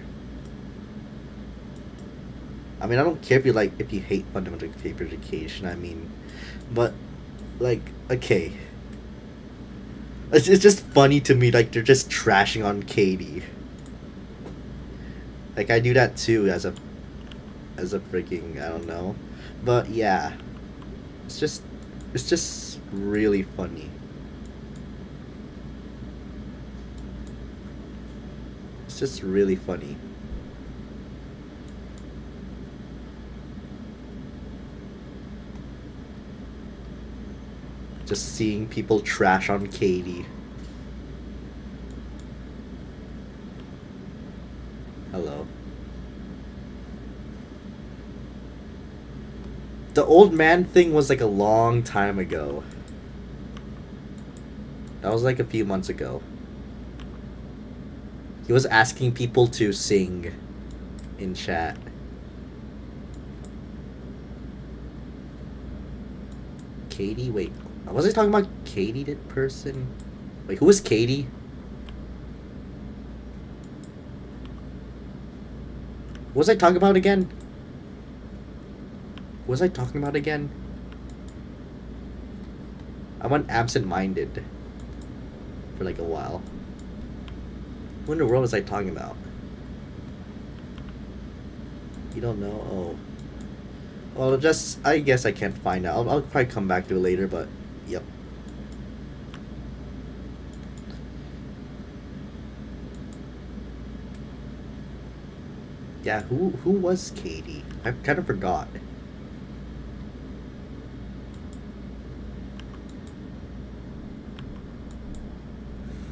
I mean, I don't care if you hate fundamental paper education. I mean, but like, okay. It's just funny to me, like, they're just trashing on Katie. Like, I do that too as a freaking, I don't know. But, yeah. It's just really funny. It's just really funny. Just seeing people trash on Katie. The old man thing was like a long time ago. That was like a few months ago. He was asking people to sing in chat. Katie? Wait, was I talking about Katie, that person? Wait, who was Katie? What was I talking about again? What was I talking about again? I went absent-minded for like a while. What in the world was I talking about? You don't know? Oh. Well, just, I guess I can't find out. I'll probably come back to it later, but, yep. Yeah, who was Katie? I kind of forgot.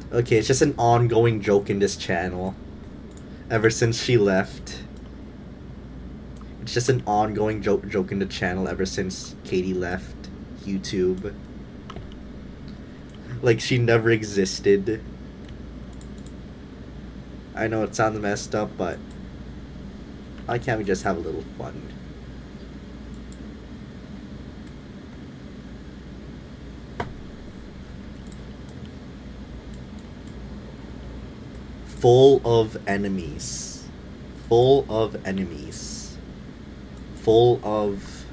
Okay, it's just an ongoing joke in this channel. Ever since she left. It's just an ongoing joke in the channel ever since Katie left YouTube. Like she never existed. I know it sounds messed up, but why can't we just have a little fun? Full of enemies. Full of enemies. Full of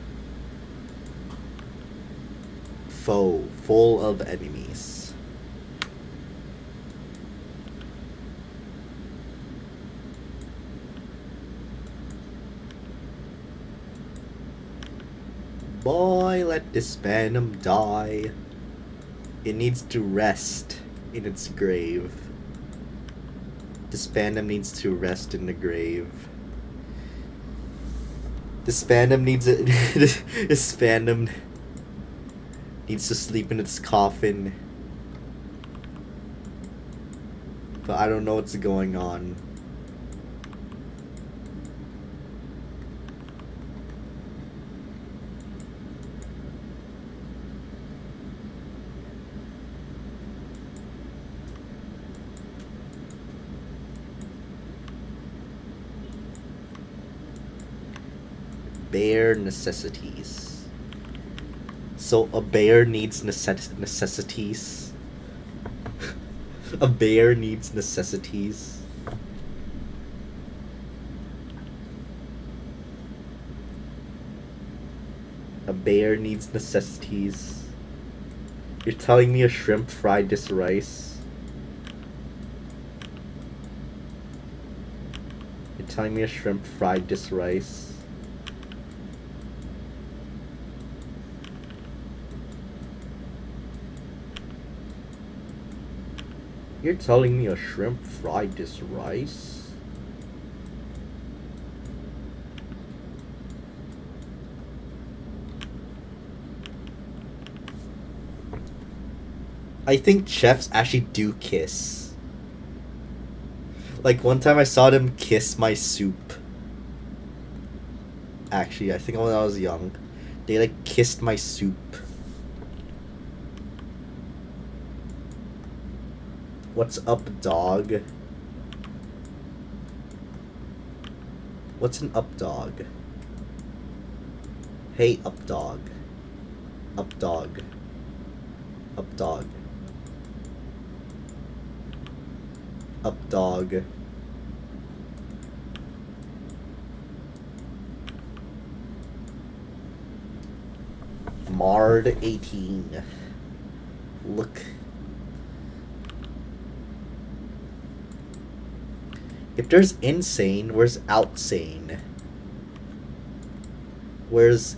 foe. Full of enemies. Boy, let this Phantom die. It needs to rest in its grave. This Fandom needs to rest in the grave. This Fandom needs it. This Fandom needs to sleep in its coffin. But I don't know what's going on. Bare necessities. So a bear needs necessities. A bear needs necessities. A bear needs necessities. You're telling me a shrimp fried this rice? You're telling me a shrimp fried this rice? You're telling me a shrimp fried this rice? I think chefs actually do kiss. Like one time I saw them kiss my soup. Actually, I think when I was young, they like kissed my soup. What's up, dog? What's an up dog? Hey, up dog. Up dog. Up dog. Up dog. Mard 18. Look. If there's insane, where's outsane? Where's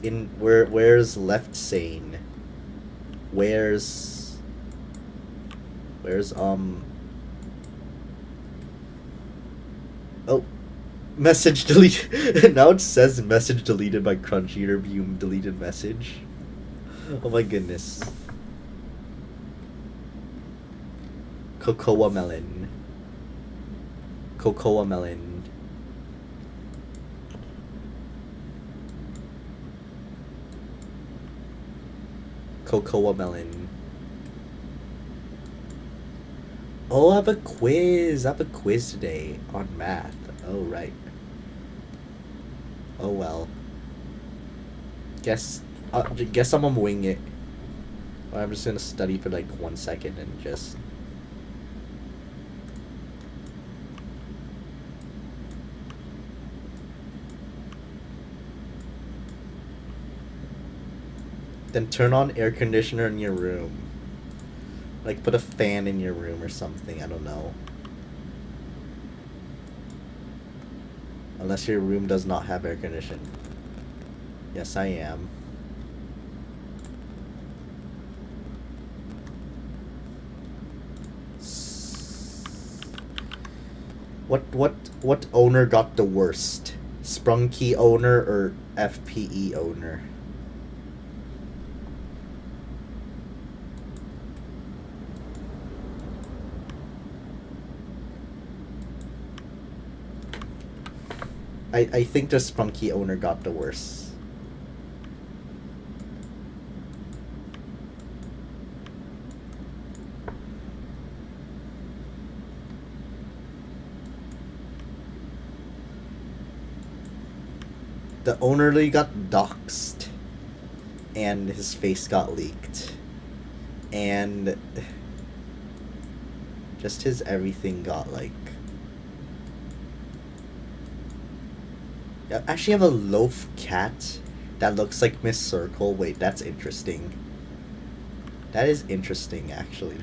left sane? Where's oh, message deleted. Now it says message deleted by Crunchy review deleted message. Oh my goodness. Cocoa melon. Cocoa melon. Cocoa melon. Oh, I have a quiz. I have a quiz today on math. Oh, right. Oh, well. Guess I'm gonna wing it. Or I'm just gonna study for like 1 second and just... Then turn on air conditioner in your room. Like, put a fan in your room or something, I don't know. Unless your room does not have air conditioning. Yes, I am. What owner got the worst? Sprung key owner or FPE owner? I think the Spunky owner got the worst. The owner got doxxed, and his face got leaked, and just his everything got like... I actually have a loaf cat that looks like Miss Circle. Wait, that's interesting. That is interesting, actually.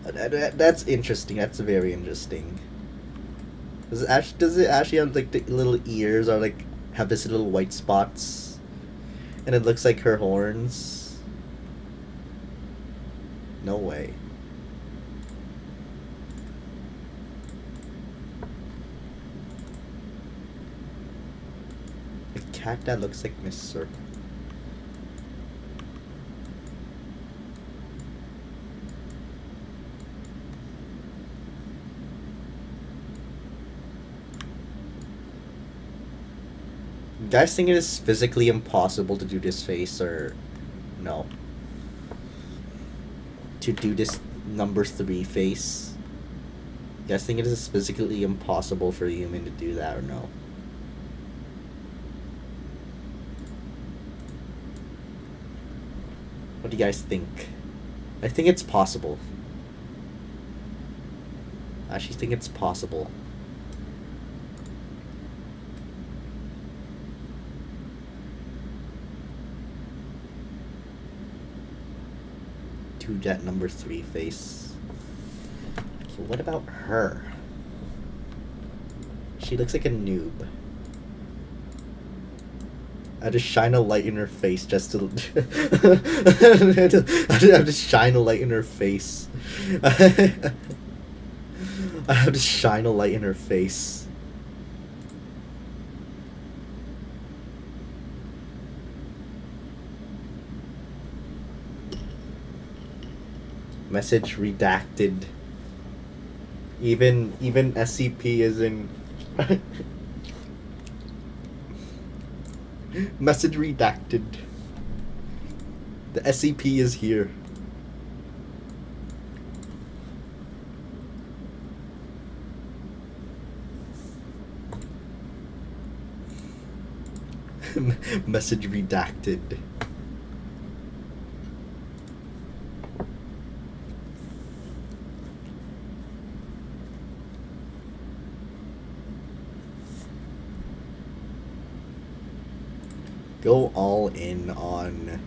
That's interesting. That's very interesting. Does it actually have like the little ears, or like have this little white spots, and it looks like her horns? No way. A cat that looks like Miss Circle. You guys think it is physically impossible to do this face, or no? To do this number 3 face? You guys think it is physically impossible for a human to do that, or no? What do you guys think? I think it's possible. I actually think it's possible. To that number 3 face. Okay, what about her? She looks like a noob. I just shine a light in her face just to... I just shine a light in her face. I have to shine a light in her face. Message redacted. Even SCP is in... Message redacted. The SCP is here. Message redacted. Go all in on...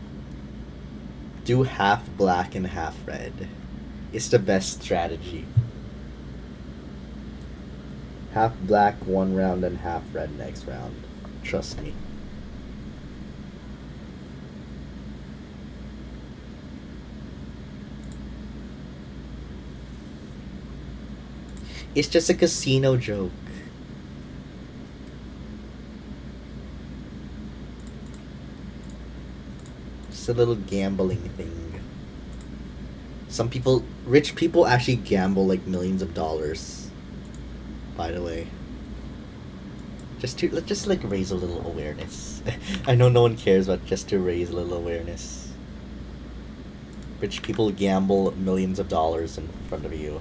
Do half black and half red. It's the best strategy. Half black one round and half red next round. Trust me. It's just a casino joke. Just a little gambling thing. Some people, rich people actually gamble like millions of dollars. By the way. Let's just like raise a little awareness. I know no one cares, but just to raise a little awareness. Rich people gamble millions of dollars in front of you.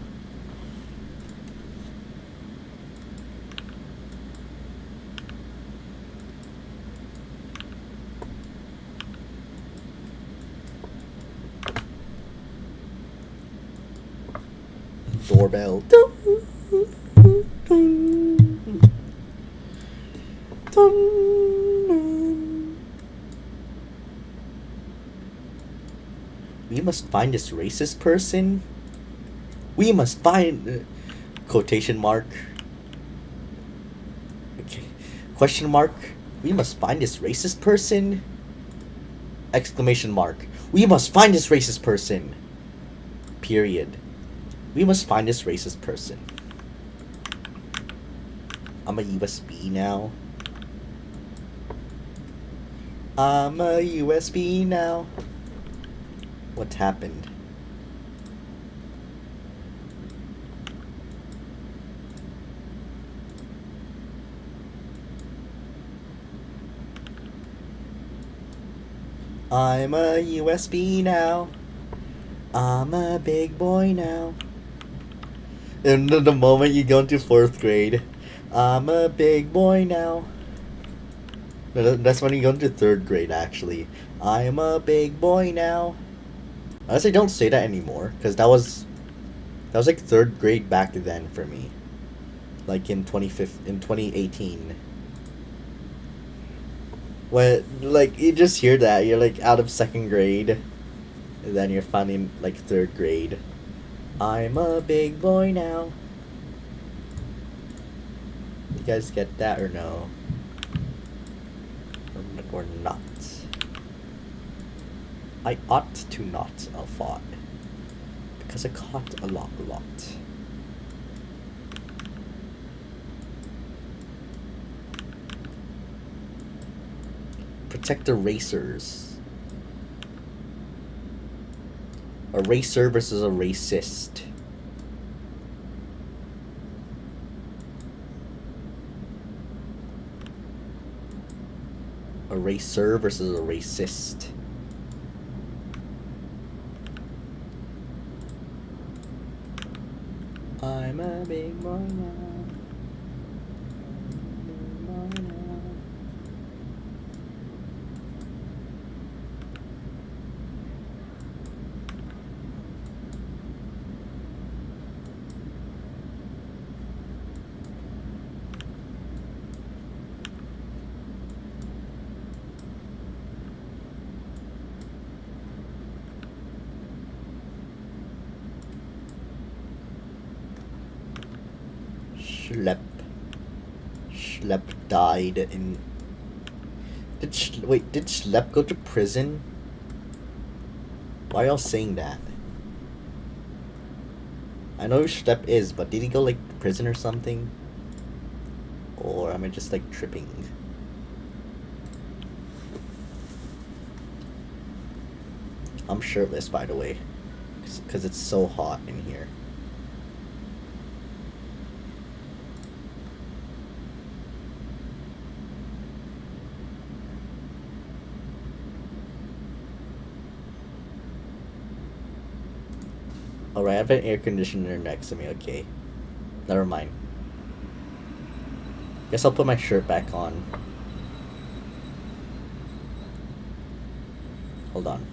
Doorbell. We must find this racist person. We must find... quotation mark. Okay. Question mark. We must find this racist person. Exclamation mark. We must find this racist person. Period. We must find this racist person. I'm a USB now. I'm a USB now. What happened? I'm a USB now. I'm a big boy now. And the moment you go into 4th grade, I'm a big boy now. That's when you go into 3rd grade, actually. I'm a big boy now. Honestly, don't say that anymore, because that was like 3rd grade back then for me. Like in 2018. When, like, you just hear that, you're like out of 2nd grade, and then you're finally like 3rd grade. I'm a big boy now. You guys get that or no? Or not? I ought to not have fought. Because I caught a lot. Protect the racers. A racer versus a racist. A racer versus a racist. I'm a big boy now. Schlep died in... Did Schlep go to prison? Why are y'all saying that? I know who Schlep is, but did he go like to prison or something? Or am I just like tripping? I'm shirtless, by the way, because it's so hot in here. Alright, I have an air conditioner next to me, okay. Never mind. Guess I'll put my shirt back on. Hold on.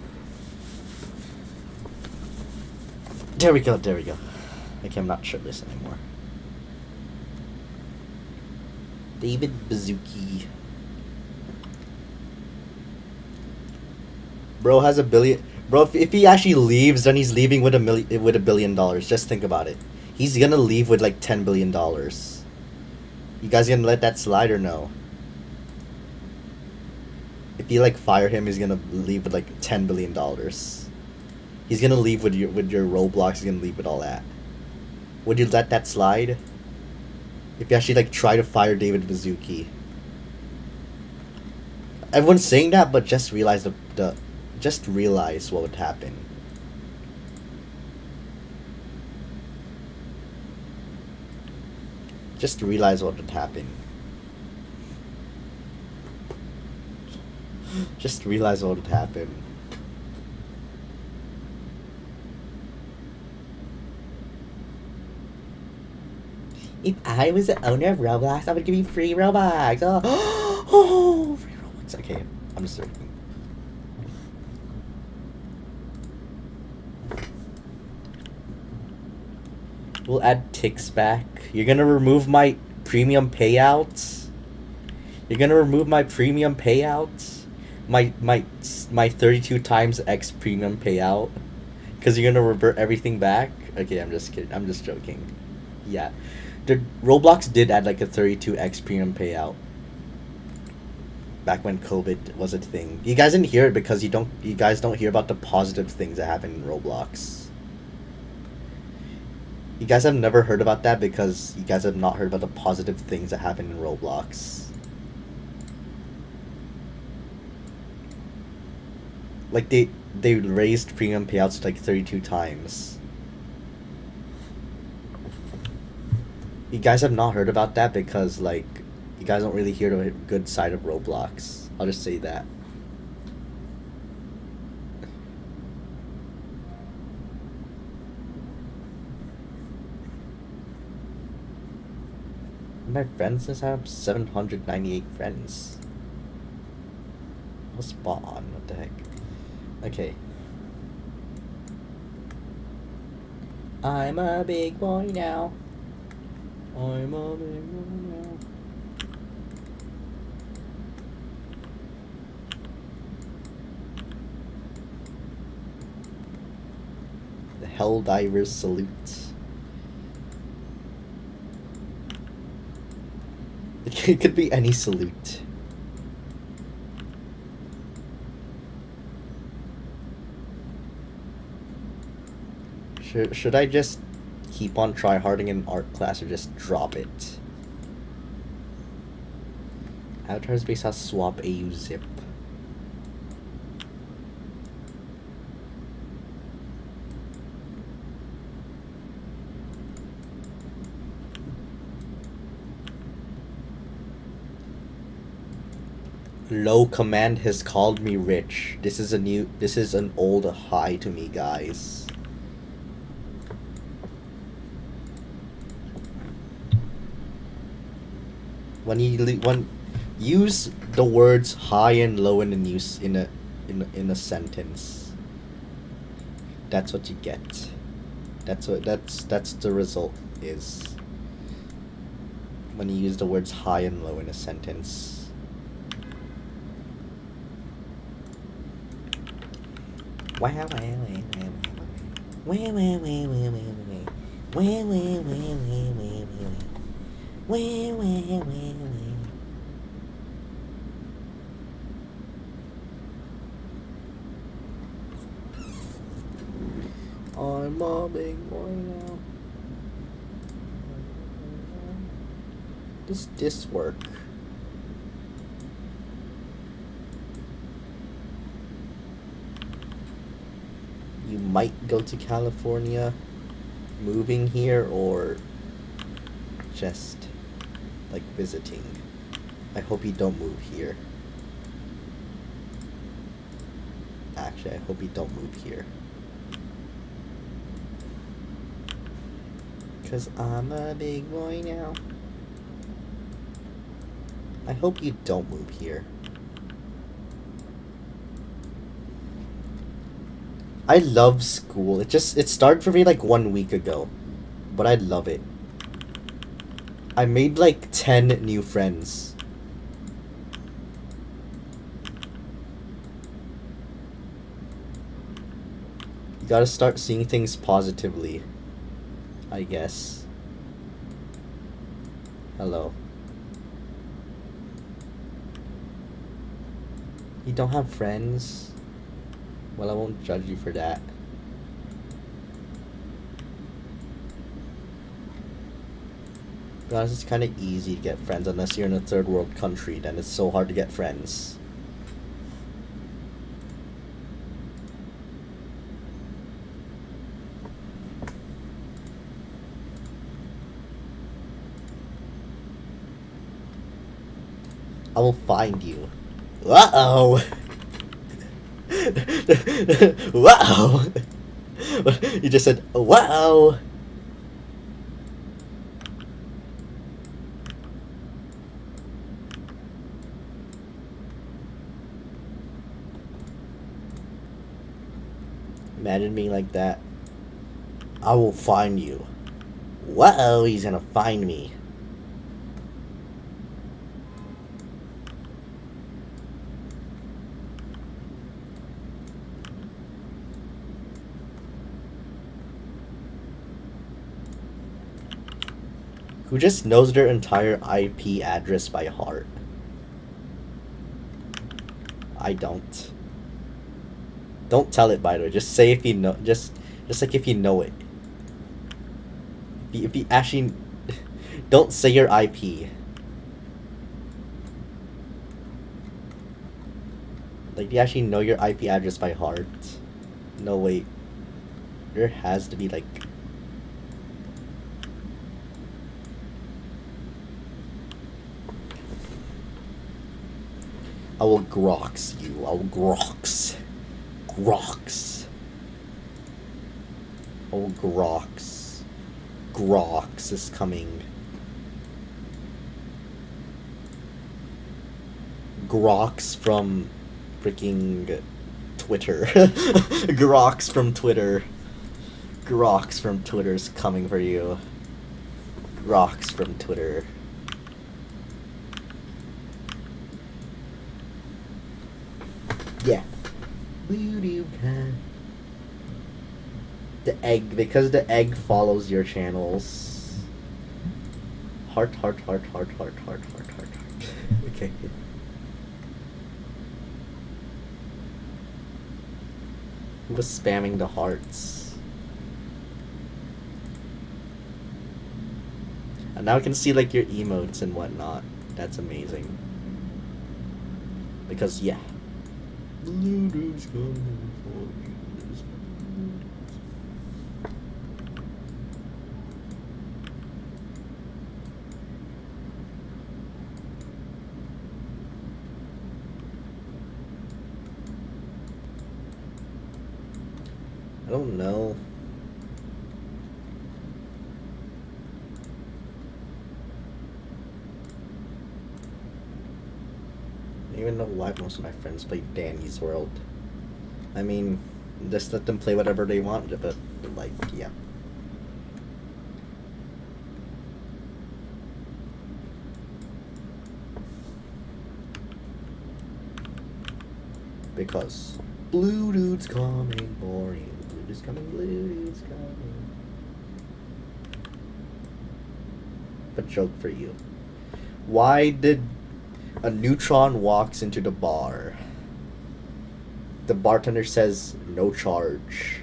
There we go. Okay, I'm not shirtless anymore. David Bazooki. Bro has $1 billion. Bro, if he actually leaves, then he's leaving with $1 billion. Just think about it. He's gonna leave with like $10 billion. You guys gonna let that slide or no? If you like fire him, he's gonna leave with like $10 billion. He's gonna leave with your Roblox. He's gonna leave with all that. Would you let that slide? If you actually like try to fire David Bazooki. Everyone's saying that, but just realize just realize what would happen. Just realize what would happen. Just realize what would happen. If I was the owner of Roblox, I would give you free Robux. Oh, oh free Robux. Okay, I'm just joking. We'll add ticks back. You're gonna remove my premium payouts? You're gonna remove my premium payouts? My 32 times X premium payout? Because you're gonna revert everything back? Okay, I'm just kidding. I'm just joking. Yeah. The Roblox did add like a 32x premium payout. Back when COVID was a thing. You guys didn't hear it because you guys don't hear about the positive things that happen in Roblox. You guys have never heard about that because you guys have not heard about the positive things that happen in Roblox. Like they raised premium payouts like 32 times. You guys have not heard about that because like you guys don't really hear the good side of Roblox. I'll just say that. My friends list, I have 798 friends. I'll spot on, what the heck. Okay. I'm a big boy now. I'm a big boy now. The Helldivers salute. It could be any salute. Should I just keep on tryharding in art class or just drop it? Avatar Space has swap AU zip. Low command has called me rich. This is an old high to me, guys. When use the words high and low in a sentence. That's what you get. That's the result is. When you use the words high and low in a sentence. I'm a big boy now. Does this work? You might go to California, moving here, or just like visiting. I hope you don't move here. Actually, I hope you don't move here. Cause I'm a big boy now. I hope you don't move here. I love school. It started for me like 1 week ago, but I love it. I made like 10 new friends. You gotta start seeing things positively, I guess. Hello. You don't have friends? Well, I won't judge you for that. Guys, it's kind of easy to get friends unless you're in a third world country. Then it's so hard to get friends. I will find you. Uh-oh! Wow! You just said, wow! Imagine being like that. I will find you. Whoa, he's gonna find me. Who just knows their entire IP address by heart? I don't. Don't tell it, by the way. Just say if you know. Just like if you know it. If you actually don't say your IP. Like, you actually know your IP address by heart. No, wait. There has to be like. I will grox you. I will grox. Grox. I will grox. Grox is coming. Grox from freaking Twitter. Grox from Twitter. Grox from Twitter's coming for you. Grox from Twitter. Yeah. The egg, because the egg follows your channels. Heart, heart, heart, heart, heart, heart, heart, heart, heart. Okay. Who was spamming the hearts? And now I can see like your emotes and whatnot. That's amazing. Because yeah. Bluetooth's coming for you. I don't know. I don't even know why most of my friends play Danny's World. I mean, just let them play whatever they want, but like, yeah. Because blue dude's coming for you. Blue dude's coming, blue dude's coming. A joke for you. Why did a neutron walks into the bar? The bartender says no charge.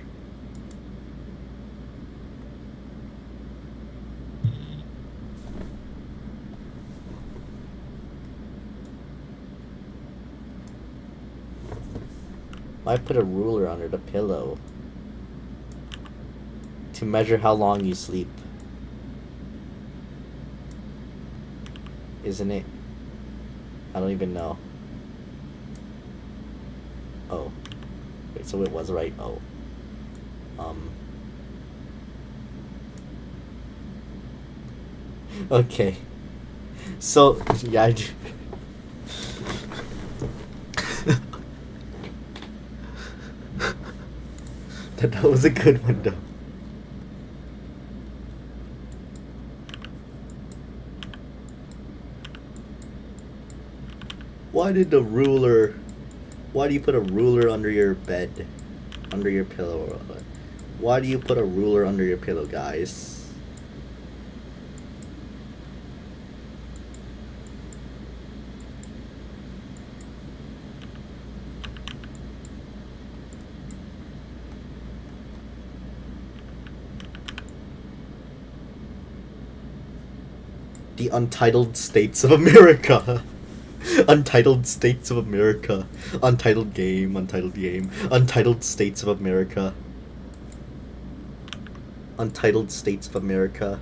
I put a ruler under the pillow to measure how long you sleep. Isn't it? I don't even know. Oh. Wait, so it was right. Oh. Okay. So, yeah, I do. That was a good one, though. Why do you put a ruler under your bed? Under your pillow? Why do you put a ruler under your pillow, guys? The Untitled States of America. Untitled States of America. Untitled game. Untitled States of America. Untitled States of America.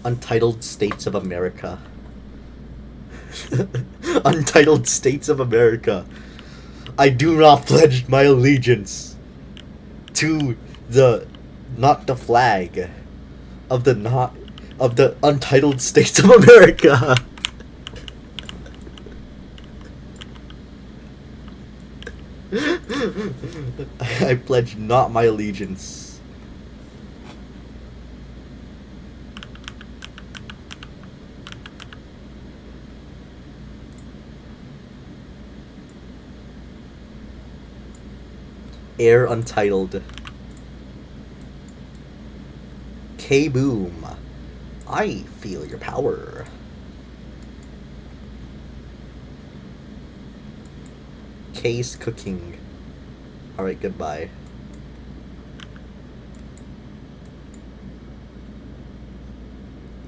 Untitled States of America. Untitled States of America. I do not pledge my allegiance to the not the flag of the not of the untitled states of America. I pledge not my allegiance. Air untitled. K-boom. I feel your power. K's cooking. Alright, goodbye.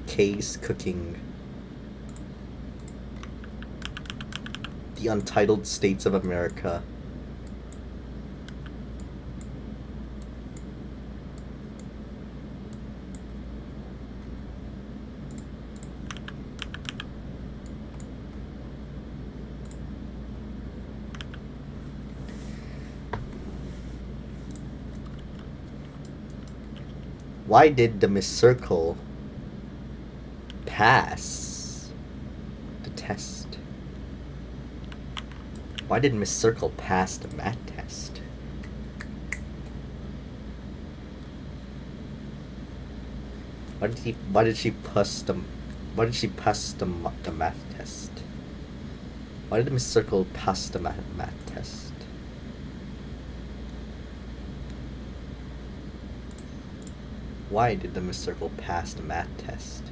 K's cooking. The untitled states of America. Why did the Miss Circle pass the test? Why did Miss Circle pass the math test? Why did she pass the math test? Why did Miss Circle pass the math test? Why did the Miss Circle pass the math test?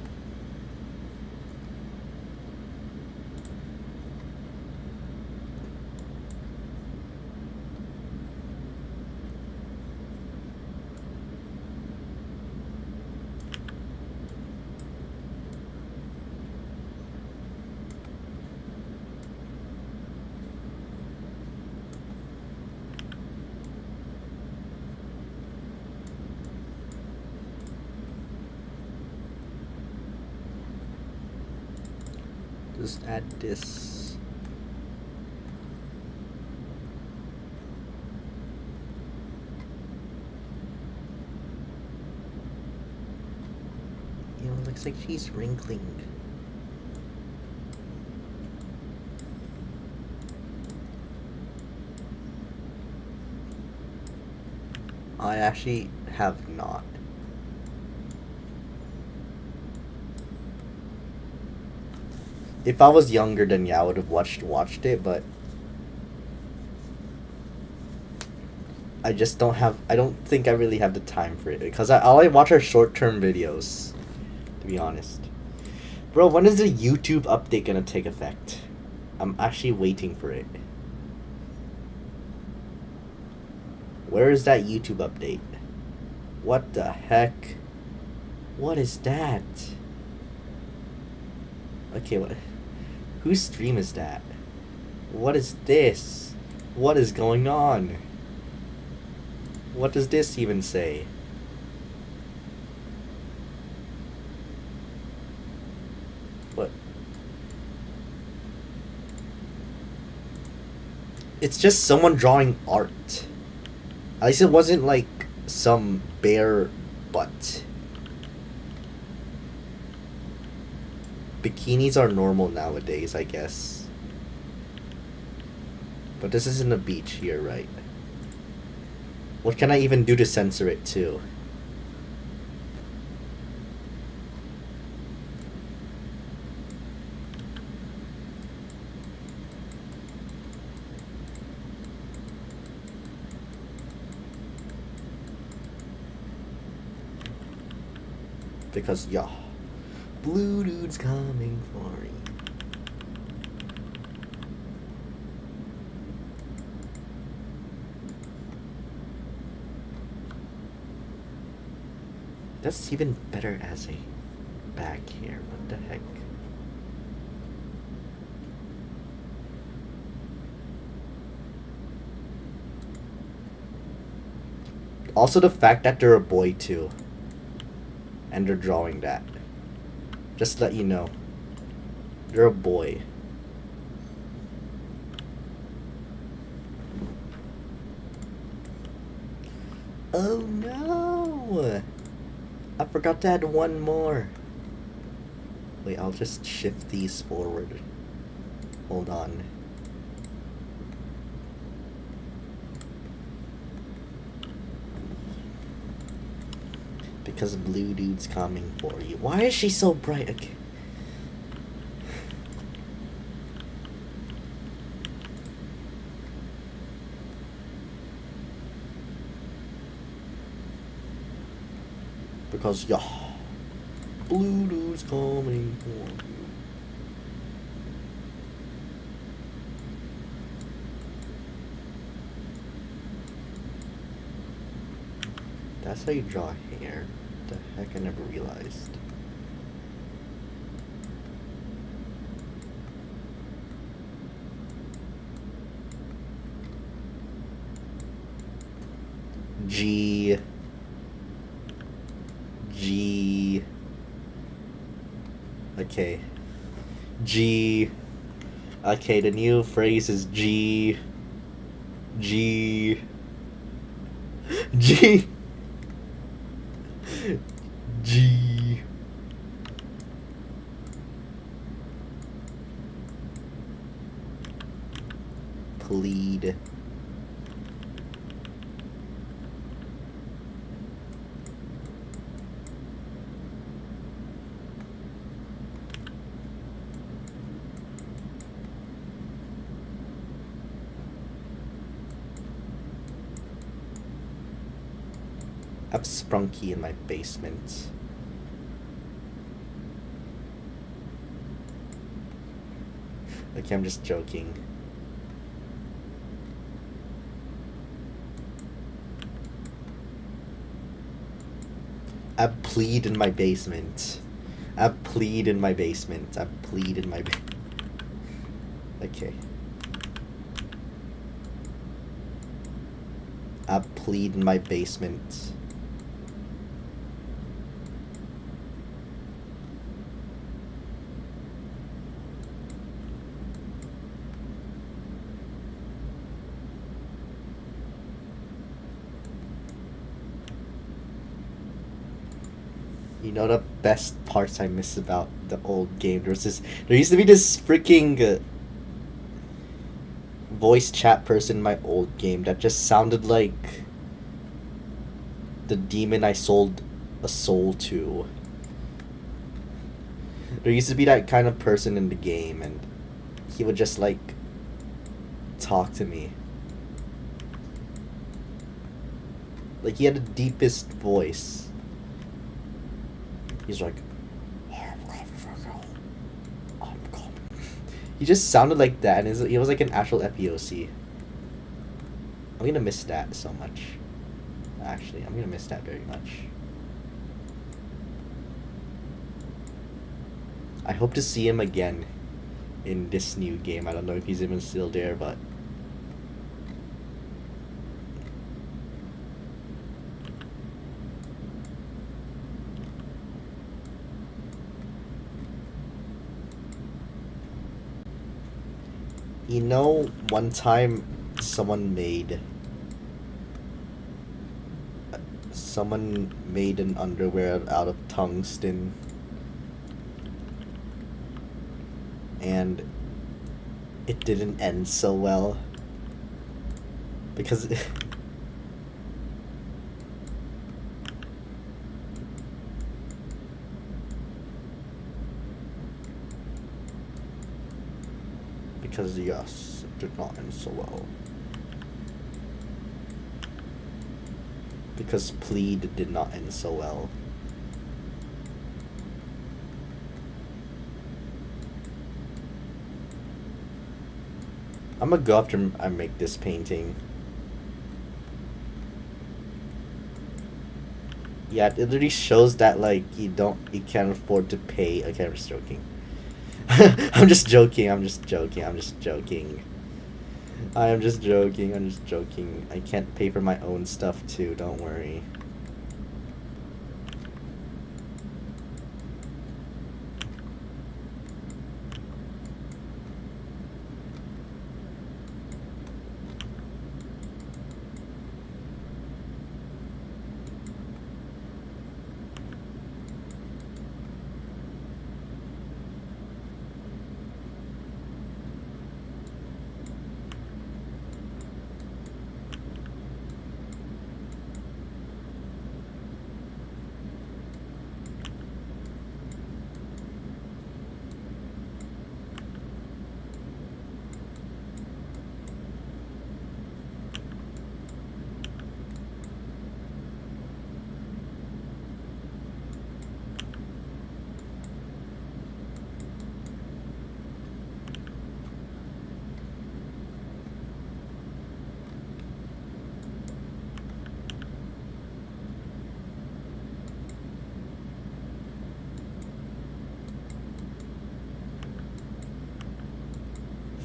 Just add this. You know, it looks like she's wrinkling. I actually have not. If I was younger, then yeah, I would have watched it, but I just don't have. I don't think I really have the time for it because all I watch are short-term videos, to be honest. Bro, when is the YouTube update gonna take effect? I'm actually waiting for it. Where is that YouTube update? What the heck? What is that? Okay, what? Whose stream is that? What is this? What is going on? What does this even say? What? It's just someone drawing art. At least it wasn't like some bare butt. Bikinis are normal nowadays, I guess. But this isn't a beach here, right? What can I even do to censor it too? Because, yeah. Blue dude's coming for you. That's even better as a back here. What the heck? Also the fact that they're a boy too. And they're drawing that. Just to let you know. They're a boy. Oh no! I forgot to add one more. Wait, I'll just shift these forward. Hold on. Because blue dude's coming for you. Why is she so bright? Okay. Because, yeah, blue dude's coming for you. That's how you draw hair. The heck, I never realized. G. Okay. G. Okay, the new phrase is G. G. G. G. Plead. I have Sprunky in my basement. Okay, I'm just joking. I plead in my basement. I plead in my basement. I plead in my Okay. I plead in my basement. You know the best parts I miss about the old game? There used to be this freaking voice chat person in my old game that just sounded like the demon I sold a soul to. There used to be that kind of person in the game, and he would just like talk to me. Like, he had the deepest voice. He's like, he just sounded like that, and he was like an actual FEOC. I'm gonna miss that so much. Actually, I'm gonna miss that very much. I hope to see him again in this new game. I don't know if he's even still there, but you know, one time someone made an underwear out of tungsten, and it didn't end so well because because yes, it did not end so well. Because Plead did not end so well. I'm gonna go after I make this painting. Yeah, it literally shows that like you can't afford to pay. Okay, I'm just joking. I'm just joking. I'm just joking. I'm just joking. I am just joking. I'm just joking. I can't pay for my own stuff too. Don't worry.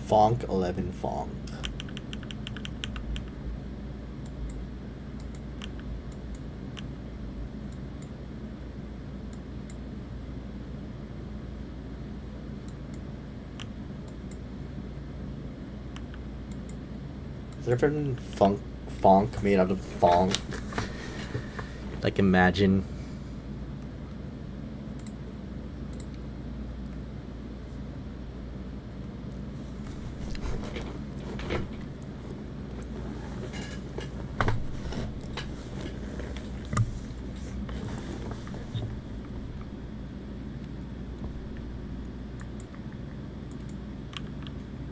Fonk 11 Fonk. Is there ever been Fonk made out of Fonk? Like, imagine.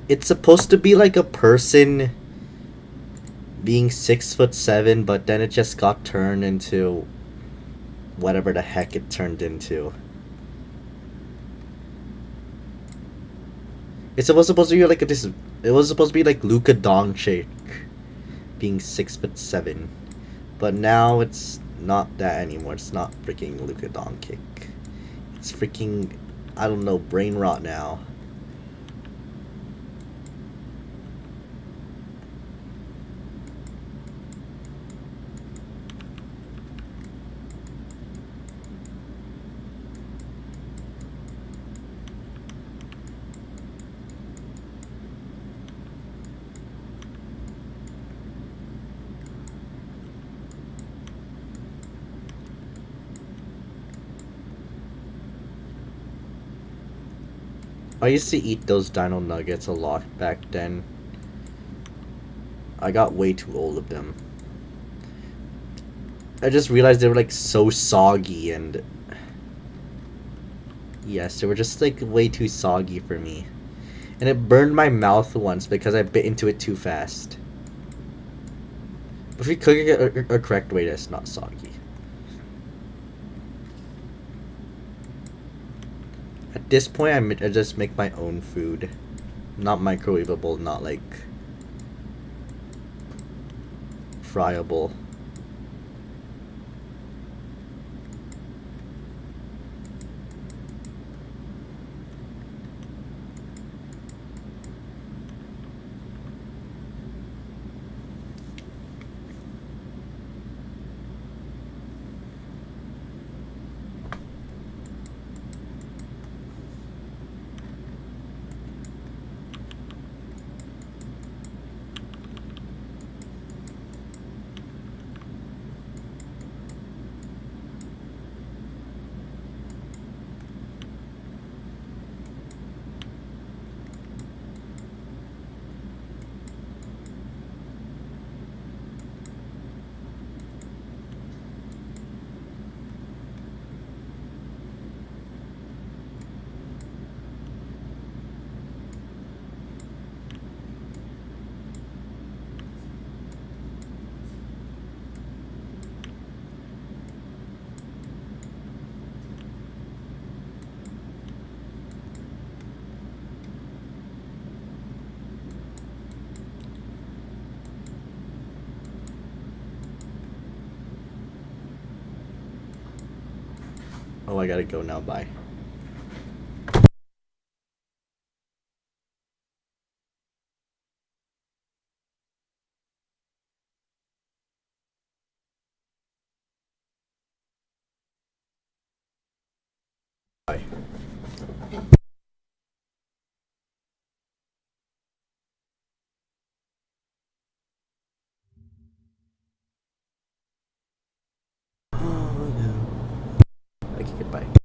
It's supposed to be like a person being 6'7", but then it just got turned into whatever the heck it turned into. It was supposed to be like this. It was supposed to be like Luka Doncic being 6'7", but now it's not that anymore. It's not freaking Luka Doncic. It's freaking, I don't know, brain rot now. I used to eat those dino nuggets a lot back then. I got way too old of them. I just realized they were like so soggy, and yes, they were just like way too soggy for me. And it burned my mouth once because I bit into it too fast. But if you cook it a correct way, it's not soggy. At this point, I just make my own food. Not microwavable, not like friable. Oh, I gotta go now. Bye. Bye. Oh no. Okay, goodbye.